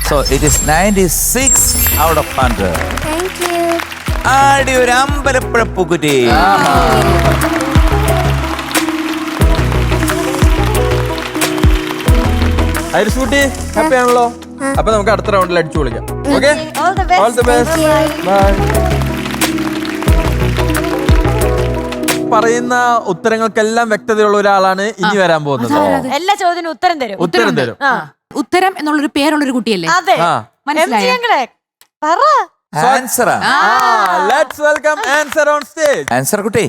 So it is 96 out of 100. Thank you. ആടി ഒരു അമ്പലപ്പുഴ പൂക്കുറ്റി. ഐറിസ്കുട്ടി ഹാപ്പി ആണല്ലോ? അപ്പൊ നമുക്ക് അടുത്ത റൗണ്ടിൽ അടിച്ചു വിളിക്കാം. Okay, All the best. All the best. Bye. പറയുന്ന ഉത്തരങ്ങൾക്കെല്ലാം വ്യക്തതയുള്ള ഒരാളാണ് ഇനി വരാൻ പോകുന്നത്. എല്ലാ ചോദ്യത്തിനും ഉത്തരം തരും. ഉത്തരം തരും. ഉത്തരം എന്നുള്ളൊരു പേരുള്ളൊരു കുട്ടിയല്ലേ? അതെ. മനസ്സിലായോ? MG അങ്കിളെ, പറ. ആൻസറാ. Let's welcome Ansar on stage. Ansar കുട്ടി,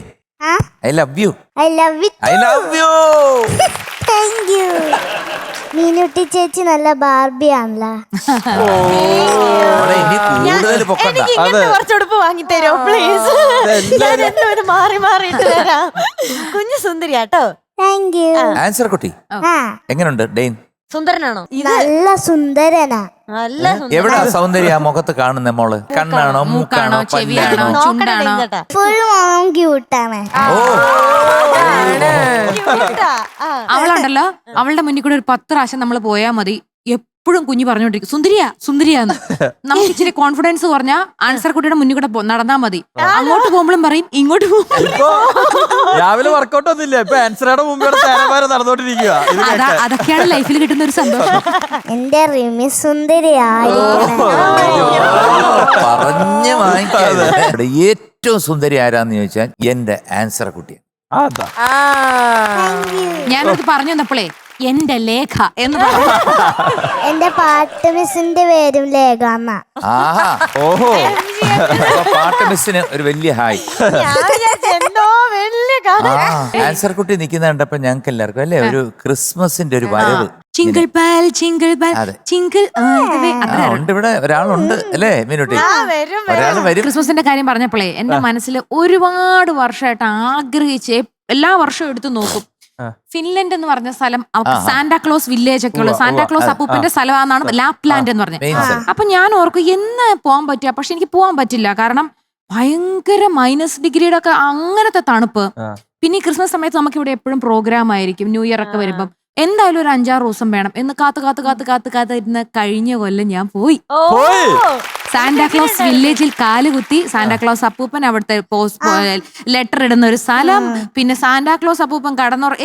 I love you. I love you. I love you. Thank you. Meenutty ചേച്ചി നല്ല ബാർബി ആണല്ലോ. എനിക്ക് ഇങ്ങനത്തെ കുറച്ച് ഉടുപ്പ് വാങ്ങി തരോ പ്ലീസ്? ഞാൻ രണ്ടുപേരും മാറി മാറിയിട്ട് തരാം. കുഞ്ഞു സുന്ദരിയാട്ടോ. Thank you. ആൻസർ കുട്ടി, എങ്ങനുണ്ട് ഡെയിൻ? സുന്ദരനാണോ? നല്ല സുന്ദരനാ. നല്ല എവിടാ സൗന്ദര്യ മോഖത്ത് കാണുന്ന മോള്? കണ്ണാണോ, മൂക്കാണോ, പല്ലാണോ? ചുണ്ടാണോ? ഫുൾ ക്യൂട്ടാണ്. അവളുണ്ടല്ലോ, അവളുടെ മുന്നിൽ കൂടെ ഒരു 10 പ്രാവശ്യം നമ്മൾ പോയാൽ മതി, എപ്പോഴും കുഞ്ഞു പറഞ്ഞോണ്ടിരിക്കും സുന്ദരിയാ സുന്ദരിയാന്ന്. നമുക്ക് ഇച്ചിരി കോൺഫിഡൻസ് പറഞ്ഞാൽ ആൻസർ കുട്ടിയുടെ മുന്നിൽ കൂടെ നടന്നാ മതി. അങ്ങോട്ട് പോകുമ്പോഴും പറയും, ഇങ്ങോട്ട് പോകും. രാവിലെ വർക്കൗട്ട് ഒന്നുമില്ല, ഇപ്പൊ ആൻസറുടെ മുമ്പ് നടന്നോണ്ടിരിക്കുക. അതൊക്കെയാണ് ലൈഫിൽ കിട്ടുന്ന ഒരു സംഭവം. എന്റെ റിമി സുന്ദരിയായിരിക്കണം. പറഞ്ഞു വാങ്ങിക്കാതെ ഏറ്റവും സുന്ദരി ആരാന്ന് ചോദിച്ചാൽ എന്റെ ആൻസർ കുട്ടിയാണ്. ഞാനത് പറഞ്ഞു തന്നപ്പോളേ എന്റെ ലേഖ എന്ന് പറഞ്ഞു. എന്റെ പാട്ട് മിസ്സിന്റെ പേരും ലേഖ എന്നാ. ഓഹോ, പാട്ട് മിസ്സിന് ഒരു വലിയ ഹായ്. ആൻസർ കുട്ടി നിൽക്കുന്ന കണ്ടപ്പോ ഞങ്ങൾക്ക് എല്ലാവർക്കും അല്ലേ ഒരു ക്രിസ്മസിന്റെ ഒരു വരവ്. ചിങ്കിൾ ബെൽ ചിങ്കിൾ ബെൽ ചിങ്കിൾ. ഉണ്ട്, ഇവിടെ ഒരാളുണ്ട് അല്ലേ മീനുട്ടി? ഒരാൾ വരും. ക്രിസ്മസിന്റെ കാര്യം പറഞ്ഞപ്പോഴേ എന്റെ മനസ്സിൽ ഒരുപാട് വർഷമായിട്ട് ആഗ്രഹിച്ച് എല്ലാ വർഷവും എടുത്തു നോക്കും, ഫിൻലൻഡ് എന്ന് പറഞ്ഞ സ്ഥലം അവർക്ക് സാന്റാക്ലോസ് വില്ലേജ് ഒക്കെ ഉള്ളത്. സാന്റാക്ലോസ് അപ്പൂപ്പന്റെ സ്ഥലമാണെന്നാണ് ലാപ്ലാൻഡ് എന്ന് പറഞ്ഞത്. അപ്പൊ ഞാൻ ഓർക്കും എന്ന് പോകാൻ പറ്റുക, പക്ഷെ എനിക്ക് പോകാൻ പറ്റില്ല. കാരണം ഭയങ്കര -ഡിഗ്രിയുടെ ഒക്കെ അങ്ങനത്തെ തണുപ്പ്. പിന്നെ ഈ ക്രിസ്മസ് സമയത്ത് നമുക്ക് ഇവിടെ എപ്പോഴും പ്രോഗ്രാം ആയിരിക്കും. ന്യൂ ഇയർ ഒക്കെ വരുമ്പം എന്തായാലും ഒരു 5-6 ദിവസം വേണം എന്ന് കാത്ത് കഴിഞ്ഞ കൊല്ലം ഞാൻ പോയി. സാന്റാക്ലോസ് വില്ലേജിൽ കാലുകുത്തി. സാന്റാക്ലോസ് അപ്പൂപ്പൻ അവിടുത്തെ ലെറ്റർ ഇടുന്ന ഒരു സ്ഥലം, പിന്നെ സാന്റാക്ലോസ് അപ്പൂപ്പൻ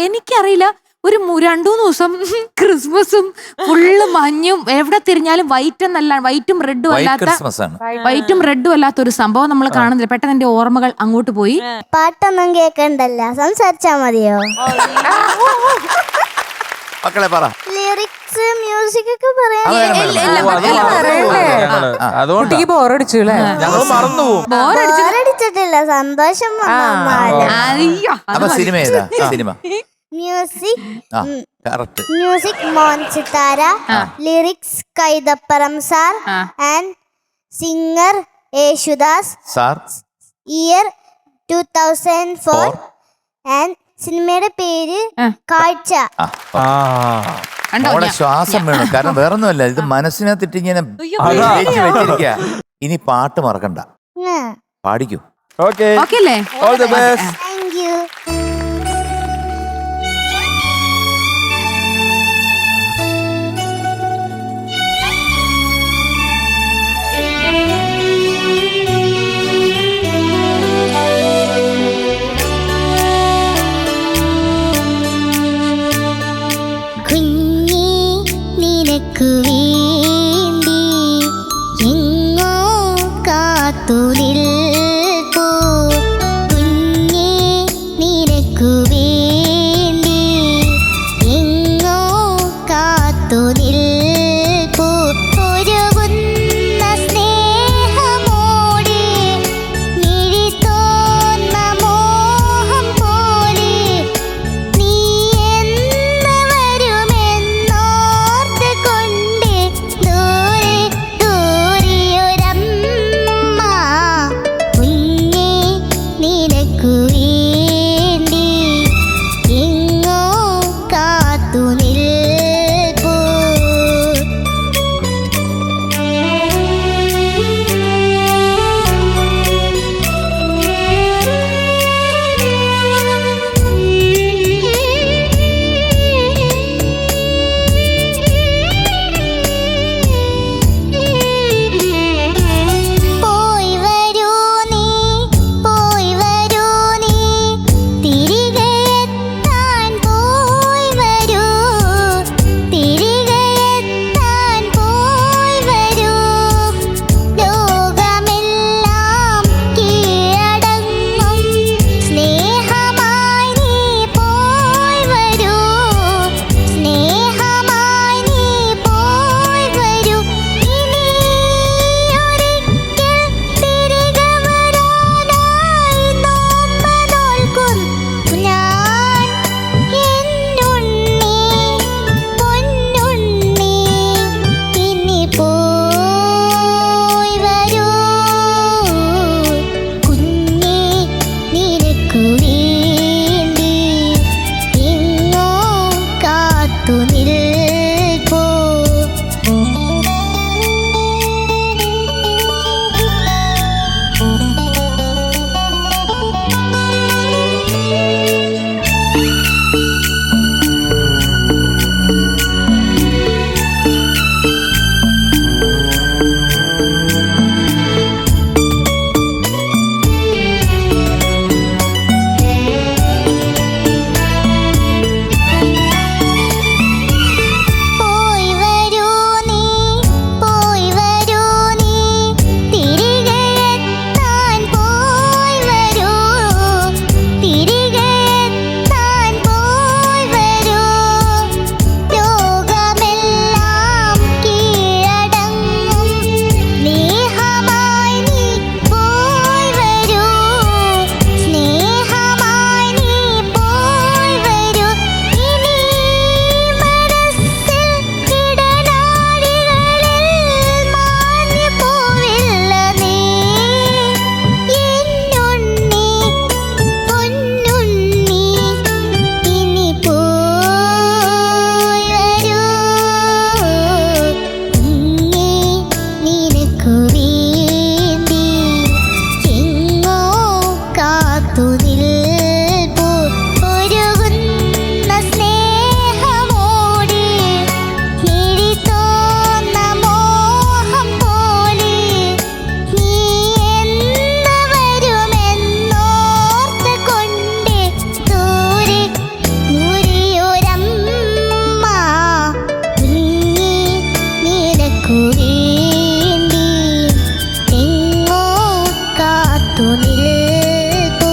എനിക്കറിയില്ല, ഒരു 2-3 ദിവസം ക്രിസ്മസും ഫുള്ള് മഞ്ഞും, എവിടെ തിരിഞ്ഞാലും വൈറ്റും റെഡും അല്ലാത്ത ഒരു സംഭവം നമ്മൾ കാണുന്നില്ല. പെട്ടെന്ന് എന്റെ ഓർമ്മകൾ അങ്ങോട്ട് പോയി. പാട്ടൊന്നും കേക്കണ്ടല്ല, സംസാരിച്ചാ മതിയോ? മക്കളെ പറ. ലിറിക്സ് മ്യൂസിക് ഒക്കെ പറയാൻ കുട്ടിക്ക് ബോറടിച്ചു അല്ലേ? ഞങ്ങൾ മറന്നു പോകും. ബോറടിച്ചിട്ടില്ല, സന്തോഷം അപ്പൊ സിനിമ ഏതാ? സിനിമ മ്യൂസിക് മോൻ Sithara, lyrics Kaithapram sir and singer Yesudas sir. Year 2004 and സിനിമയുടെ പേര് കാഴ്ച. മോളെ ശ്വാസം വേണം, കാരണം വേറൊന്നുമല്ല, ഇത് മനസ്സിനകത്തിട്ട് ഇങ്ങനെ വെച്ചിരിക്കുക. ഇനി പാട്ട് മറക്കണ്ട, പാടിക്കൂ. Okay, all the best. Thank you. വേണ്ടി എങ്ങോ കാത്തുനിൽപ്പൂ കുഞ്ഞേ നിനക്ക് വേണ്ടി എങ്ങോ കാത്തു നിൽപ്പൂ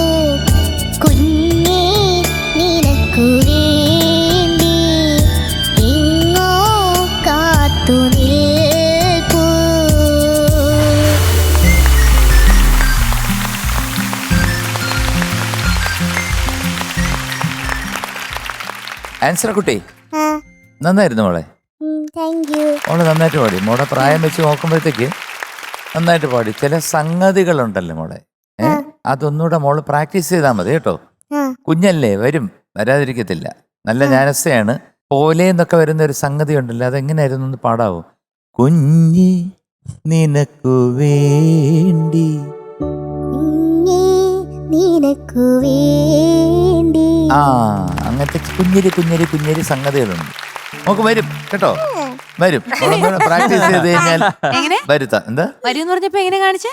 കുഞ്ഞേ നിനക്കു വേണ്ടി എങ്ങോ കാത്തു നിൽപ്പൂ. ആൻസർ കുട്ടി നന്നായിരുന്നു മോളെ. Thank you. മോള് നന്നായിട്ട് പാടി. മോളെ പ്രായം വെച്ച് നോക്കുമ്പോഴത്തേക്ക് നന്നായിട്ട് പാടി. ചില സംഗതികളുണ്ടല്ലോ മോളെ, അതൊന്നുകൂടെ മോള് പ്രാക്ടീസ് ചെയ്താൽ മതി കേട്ടോ. കുഞ്ഞല്ലേ, വരും, വരാതിരിക്കത്തില്ല. നല്ല ജ്ഞാനസ്ഥയാണ്. പോലെ എന്നൊക്കെ വരുന്ന ഒരു സംഗതി ഉണ്ടല്ലോ, അതെങ്ങനെയായിരുന്നു ഒന്ന് പാടാവോ? കുഞ്ഞി നിനക്കു വേണ്ടി. കുഞ്ഞേ നിനക്കു വേണ്ടി. ആ, അങ്ങനത്തെ കുഞ്ഞിരി കുഞ്ഞിരി കുഞ്ഞിരി സംഗതികളുണ്ട്. നമുക്ക് വരും കേട്ടോ, വരും. പ്രാക്ടീസ് ചെയ്ത് കഴിഞ്ഞാൽ എങ്ങനെ വരുത്താം. എന്താ വരും പറഞ്ഞപ്പോ എങ്ങനെ കാണിച്ചേ?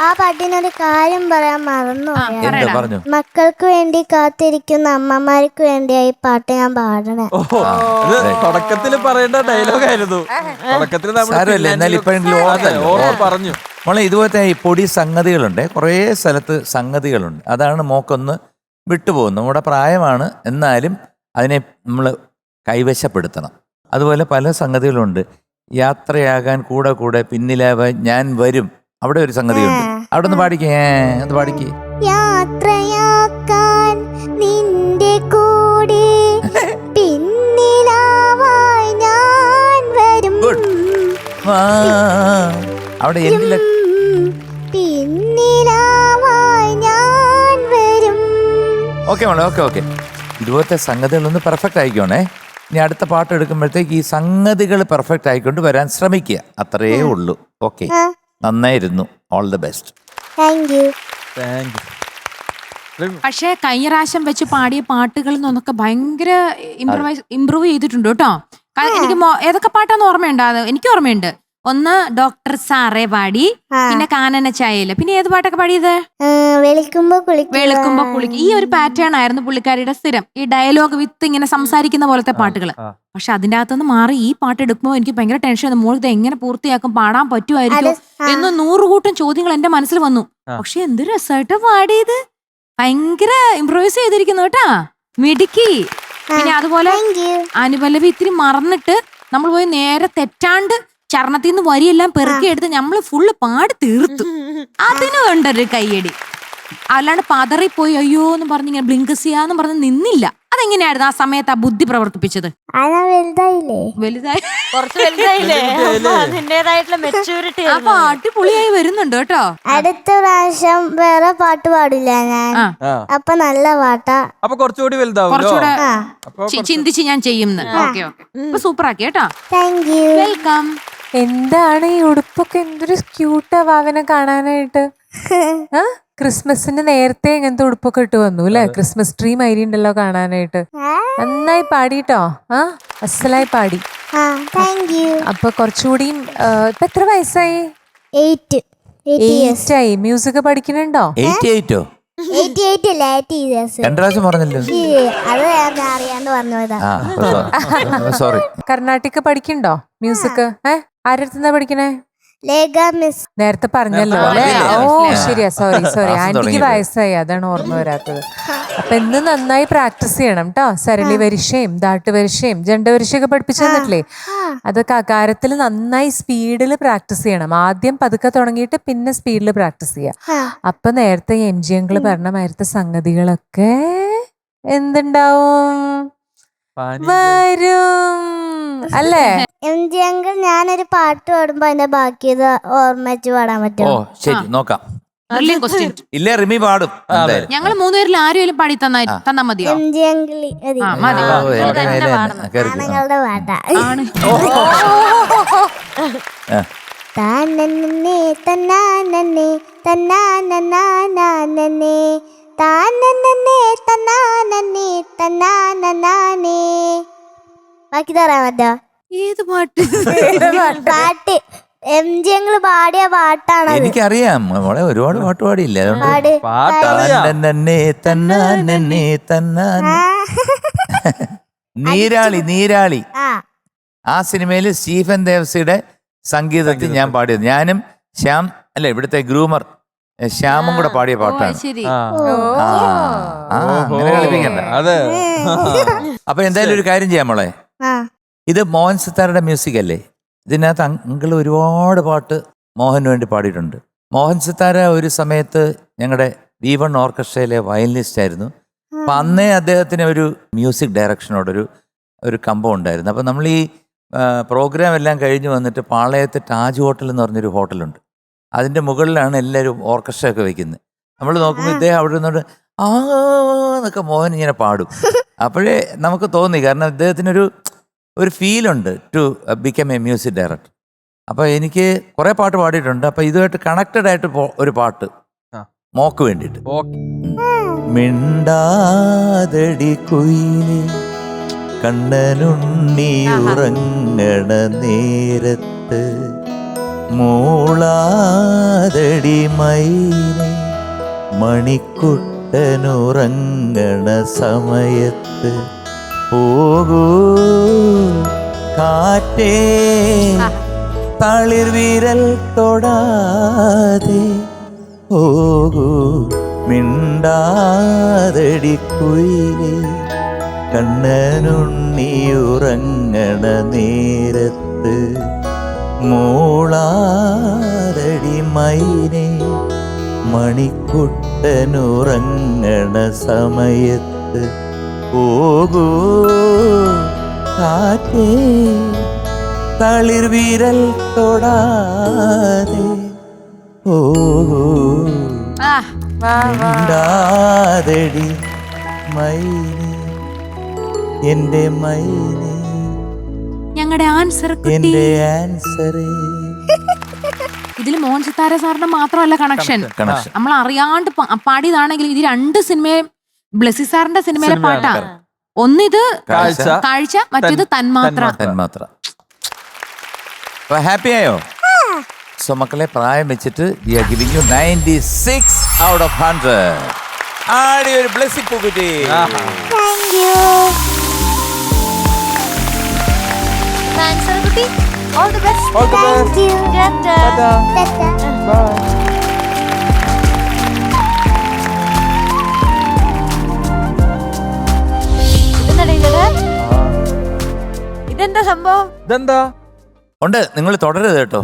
ആ പാട്ടിനൊരു കാര്യം പറയാൻ മറന്നു. എന്താ പറഞ്ഞു? മക്കൾക്ക് വേണ്ടി കാത്തിരിക്കുന്ന അമ്മമാർക്ക് വേണ്ടിയായി പാട്ട് ഞാൻ പാടണേ. ഇത് തുടക്കത്തില് പറയേണ്ട ഡയലോഗായിരുന്നു. തുടക്കത്തിൽ സാരമില്ല, എന്നാൽ ഇപ്പോഴെങ്കിലും പറഞ്ഞു. മോളെ ഇതുപോലത്തെ ഈ പൊടി സംഗതികളുണ്ട്, കുറേ സ്ഥലത്ത് സംഗതികളുണ്ട്. അതാണ് മോക്കൊന്ന് വിട്ടുപോകുന്നത്. നമ്മുടെ പ്രായമാണ്, എന്നാലും അതിനെ നമ്മൾ കൈവശപ്പെടുത്തണം. അതുപോലെ പല സംഗതികളുണ്ട്. യാത്രയാകാൻ കൂടെ കൂടെ പിന്നിലാവാൻ ഞാൻ വരും. അവിടെ ഒരു സംഗതിയുണ്ട്. അവിടെ ഒന്ന് പാടിക്കേ, ഒന്ന് പാടിക്കേ. യാത്രയാക്കാൻ നിന്റെ കൂടെ പിന്നിലാവായി ഞാൻ വരും. അവിടെ എന്തില പിന്നിലാവായി ഞാൻ വരും. ഓക്കെ മോളെ, ഓക്കെ ഓക്കെ. ഇതുപോലത്തെ സംഗതികളൊന്ന് പെർഫെക്റ്റ് ആയിക്കോണേ. ഇനി അടുത്ത പാട്ട് എടുക്കുമ്പോഴത്തേക്ക് ഈ സംഗതികൾ പെർഫെക്റ്റ് ആയിക്കൊണ്ട് വരാൻ ശ്രമിക്കുക. അത്രയേ ഉള്ളൂ. ഓക്കെ, നന്നായിരുന്നു. All the best. Thank U. പക്ഷേ കഴിഞ്ഞ പ്രാവശ്യം വെച്ച് പാടിയ പാട്ടുകളിൽ നിന്നൊക്കെ ഭയങ്കര ഇമ്പ്രൂവ് ചെയ്തിട്ടുണ്ട് കേട്ടോ. എനിക്ക് ഏതൊക്കെ പാട്ടാന്ന് ഓർമ്മയുണ്ടോ? അത് എനിക്ക് ഓർമ്മയുണ്ട്. ഒന്ന് ഡോക്ടർ സാറേ പാടി, പിന്നെ കാനന ചായയില്, പിന്നെ ഏത് പാട്ടൊക്കെ പാടിയത്? വെളുക്കുമ്പോ കുളിക്കും. ഈ ഒരു പാറ്റേൺ ആയിരുന്നു പുള്ളിക്കാരിയുടെ സ്ഥിരം. ഈ ഡയലോഗ് വിത്ത് ഇങ്ങനെ സംസാരിക്കുന്ന പോലത്തെ പാട്ടുകൾ. പക്ഷെ അതിന്റെ അകത്തുനിന്ന് മാറി ഈ പാട്ട് എടുക്കുമ്പോൾ എനിക്ക് ഭയങ്കര ടെൻഷൻ. മോൾ ഇത് എങ്ങനെ പൂർത്തിയാക്കും, പാടാൻ പറ്റുമായിരിക്കും എന്ന് 100 കൂട്ടം ചോദ്യങ്ങൾ എന്റെ മനസ്സിൽ വന്നു. പക്ഷെ എന്ത് രസമായിട്ട് പാടിയത്, ഭയങ്കര ഇംപ്രൂവൈസ് ചെയ്തിരിക്കുന്നു കേട്ടാ, മിടുക്കി. പിന്നെ അതുപോലെ അനുപല്ലവി ഇത്തിരി മറന്നിട്ട് നമ്മൾ പോയി നേരെ തെറ്റാണ്ട് ചരണത്തിൽ നിന്ന് വരിയെല്ലാം പെറുക്കി എടുത്ത് നമ്മള് ഫുള്ള് പാടി തീർത്തു. അതിന് വേണ്ടൊരു കയ്യടി. അല്ലാണ്ട് പതറിപ്പോയി അയ്യോ എന്ന് പറഞ്ഞ് ഇങ്ങനെ ബ്ലിങ്കസിയാന്ന് പറഞ്ഞ് നിന്നില്ല. അതെങ്ങനെയായിരുന്നു ആ സമയത്ത് ആ ബുദ്ധി പ്രവർത്തിപ്പിച്ചത്? വലുതായി, കുറച്ച് വലുതായില്ലേ, അതിന്റേതായിട്ടുള്ള മെച്ചൂരിറ്റി. അപ്പൊ അടിപൊളിയായി വരുന്നുണ്ട് കേട്ടോ. അടുത്ത പ്രാവശ്യം വേറെ പാട്ട് പാടില്ല ഞാൻ. അപ്പൊ നല്ല പാട്ടാ. അപ്പൊ കുറച്ചുകൂടി വലുതാവും. കുറച്ചുകൂടെ ചിന്തിച്ച് ഞാൻ ചെയ്യുന്നു. ഓക്കെ ഓക്കെ, അപ്പൊ സൂപ്പർ ആക്കി കേട്ടോ. Thank you. വെൽക്കം. എന്താണ് ഈ ഉടുപ്പൊക്കെ, എന്തൊരു ക്യൂട്ടാ ഭാവന കാണാനായിട്ട്. ക്രിസ്മസിന് നേരത്തെ ഇങ്ങനത്തെ ഉടുപ്പൊക്കെ ഇട്ട് വന്നു അല്ലെ? ക്രിസ്മസ് ട്രീ മാതിരി ഉണ്ടല്ലോ കാണാനായിട്ട്. നന്നായി പാടിട്ടോ. അസലായി പാടി. അപ്പൊ കുറച്ചുകൂടിയും ഇപ്പൊ എത്ര വയസ്സായി? 8 ആയി. മ്യൂസിക് പഠിക്കുന്നുണ്ടോ? 88 2 പ്രാവശ്യം പറഞ്ഞല്ലോ. അത് അറിയാണ്ട് പറഞ്ഞതാ. സോറി. കർണാട്ടിക് പഠിക്കണ്ടോ മ്യൂസിക്? ആരടുത്തുന്നാ പഠിക്കണേ? ലേഖ മിസ്. നേരത്തെ പറഞ്ഞല്ലോ അല്ലെ? ഓ ശരിയാ, സോറി. ആന്റിക്ക് വയസ്സായി, അതാണ് ഓർമ്മ വരാത്തത്. അപ്പൊ ഇന്ന് നന്നായി പ്രാക്ടീസ് ചെയ്യണം കേട്ടോ. സരളി വരിശയും ദാട്ട് വരിശയും ജണ്ട വരിശയൊക്കെ പഠിപ്പിച്ചു തന്നിട്ടില്ലേ? അതൊക്കെ അകാരത്തിൽ നന്നായി സ്പീഡിൽ പ്രാക്ടീസ് ചെയ്യണം. ആദ്യം പതുക്കെ തുടങ്ങിയിട്ട് പിന്നെ സ്പീഡിൽ പ്രാക്ടീസ് ചെയ്യാം. അപ്പൊ നേരത്തെ MG അങ്കിള് പറഞ്ഞ നേരത്തെ സംഗതികളൊക്കെ എന്തുണ്ടാവും, വരും അല്ലേ? MG അങ്കിൾ, ഞാനൊരു പാട്ട് പാടുമ്പോ അതിന്റെ ബാക്കി ഓർമ്മ വെച്ച് പാടാൻ പറ്റുമോ? ഓ ശരി, നോക്കാം. ഇല്ലേ റിമി പാടും. ഞങ്ങൾ 3 പേരിൽ ആരെയും പാടി തന്നാ മതിയോ? MG അങ്കിൾ മതി. ആണുങ്ങളുടെ പാട്ടാ. താനന്നേ തന്നാനന്നേ തന്നാനന്നാനന്നേ താനന്നേ തന്നാനന്നേ തന്നാനന്നാനേ. ബാക്കി തരാൻ പറ്റോ? ഏത് പാട്ട്? പാട്ട് MG അങ്കിൾ പാടിയ പാട്ടാണ്. എനിക്കറിയാം മോളെ, ഒരുപാട് പാട്ട് പാടിയില്ല. അതുകൊണ്ട് നീരാളി. ആ ആ സിനിമയിൽ സ്റ്റീഫൻ ദേവസിയുടെ സംഗീതത്തിൽ ഞാൻ പാടിയത്. ഞാനും ശ്യാം അല്ല ഇവിടുത്തെ ഗ്രൂമർ ശ്യാമും കൂടെ പാടിയ പാട്ടാണ്. ശരി. ആ, അങ്ങനെ കളിപ്പിക്കണ്ട. അതെ. അപ്പൊ എന്തായാലും ഒരു കാര്യം ചെയ്യാം മോളെ. ആ ഇത് മോഹൻ സിത്താരയുടെ മ്യൂസിക് അല്ലേ? ഇതിനകത്ത് അങ്കിൾ ഒരുപാട് പാട്ട് മോഹന് വേണ്ടി പാടിയിട്ടുണ്ട്. മോഹൻ സിത്താര ഒരു സമയത്ത് ഞങ്ങളുടെ V1 ഓർക്കസ്ട്രയിലെ വയലിനിസ്റ്റ് ആയിരുന്നു. അപ്പം അന്നേ അദ്ദേഹത്തിന് ഒരു മ്യൂസിക് ഡയറക്ഷനോടൊരു കമ്പം ഉണ്ടായിരുന്നു. അപ്പം നമ്മൾ ഈ പ്രോഗ്രാം എല്ലാം കഴിഞ്ഞ് വന്നിട്ട് പാളയത്ത് താജ് ഹോട്ടൽ എന്ന് പറഞ്ഞൊരു ഹോട്ടലുണ്ട്. അതിൻ്റെ മുകളിലാണ് എല്ലാവരും ഓർക്കസ്ട്രയൊക്കെ വെക്കുന്നത്. നമ്മൾ നോക്കുമ്പോൾ ഇദ്ദേഹം അവിടെ നിന്നോട് എന്നൊക്കെ മോഹൻ ഇങ്ങനെ പാടും. അപ്പോഴേ നമുക്ക് തോന്നി, കാരണം അദ്ദേഹത്തിനൊരു ഫീലുണ്ട് to become a music director. അപ്പോൾ എനിക്ക് കുറേ പാട്ട് പാടിയിട്ടുണ്ട്. അപ്പോൾ ഇതുമായിട്ട് കണക്റ്റഡ് ആയിട്ട് ഒരു പാട്ട് മോക്ക് വേണ്ടിയിട്ട്. മിണ്ടാതടി കുയിലേ കണ്ണനുണ്ണി ഉറങ്ങണ നേരത്ത് മൂളാതടി മൈനെ മണിക്കുട്ടനുറങ്ങണ സമയത്ത് പോകൂ കാറ്റേ തളിർ വിരൽ തൊടാതെ പോകൂ മിണ്ടാതടി കുയിലേ കണ്ണനുണ്ണി ഉറങ്ങണ നേരത്ത് മൂളാതടി മൈനെ മണിക്കുട്ടനുറങ്ങണ സമയത്ത് പോകൂ കാറ്റേ തളിർ വിരൽ തൊടാതെ പോകൂ മിണ്ടാതടി മൈനെ എന്റെ മൈനെ ഞങ്ങളുടെ ആൻസർ എന്റെ ആൻസറേ. ഇതിൽ മോഹൻ സിത്താര സാറിന്റെ മാത്രമല്ല കണക്ഷൻ, നമ്മൾ അറിയാണ്ട് പാടിയതാണെങ്കിൽ ഇത് 2 സിനിമയും ബ്ലെസി സാറിന്റെ സിനിമയിലെ പാട്ടാ. ഒന്നിത് കാഴ്ച, മറ്റേത് തന്മാത്ര. ഹാപ്പി ആയോ? സോ മക്കളെ, പ്രായം വെച്ചിട്ട് we are giving you 96 out of 100. ആടി ഒരു ബ്ലെസ്സി പൂക്കുറ്റി. താങ്ക് യു കുട്ടി. All the best. Thank you. Tata. ഇതെന്താ സംഭവം? ഇതെന്താ ഉണ്ട്, നിങ്ങൾ തുടരുത് കേട്ടോ.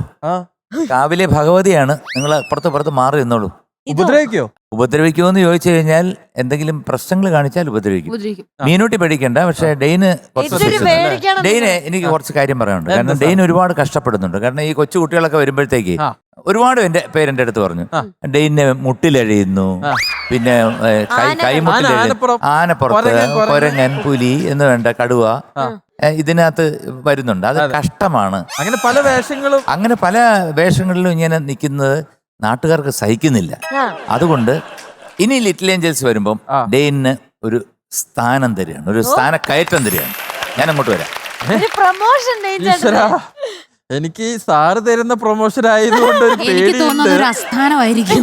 കാവിലെ ഭഗവതിയാണ്. നിങ്ങൾ അപ്പുറത്ത് മാറി നിന്നോളൂ. ഉപദ്രവിക്കോ? ഉപദ്രവിക്കുമെന്ന് ചോദിച്ചു കഴിഞ്ഞാൽ എന്തെങ്കിലും പ്രശ്നങ്ങൾ കാണിച്ചാൽ ഉപദ്രവിക്കും. മീനൂട്ടി പേടിക്കണ്ട. പക്ഷെ ഡെയിന് ഡെയിന് എനിക്ക് കുറച്ച് കാര്യം പറയാനുണ്ട്. കാരണം ഡെയിൻ ഒരുപാട് കഷ്ടപ്പെടുന്നുണ്ട്. കാരണം ഈ കൊച്ചു കുട്ടികളൊക്കെ വരുമ്പോഴത്തേക്ക് ഒരുപാട് പേരെന്റെ അടുത്ത് പറഞ്ഞു, ഡെയിനെ മുട്ടിലഴിയുന്നു, പിന്നെ കൈമുട്ടിൽ ആനപ്പുറത്ത് കൊരങ്ങൻ, പുലി എന്ന് വേണ്ട കടുവ ഇതിനകത്ത് വരുന്നുണ്ട്. അത് കഷ്ടമാണ്. അങ്ങനെ പല വേഷങ്ങളിലും ഇങ്ങനെ നിൽക്കുന്നത് നാട്ടുകാർക്ക് സഹിക്കുന്നില്ല. അതുകൊണ്ട് ഇനി ലിറ്റിൽ ഏഞ്ചൽസ് വരുമ്പം ഡെയിന് ഒരു സ്ഥാനം തരികയാണ്, ഒരു സ്ഥാനക്കയറ്റം തരികയാണ്. ഞാൻ അങ്ങോട്ട് വരാം. എനിക്ക് സാറ് തരുന്ന പ്രൊമോഷൻ ആയതുകൊണ്ട് എനിക്ക് തോന്നുന്നത് ഒരു അസ്ഥാനമായിരിക്കും.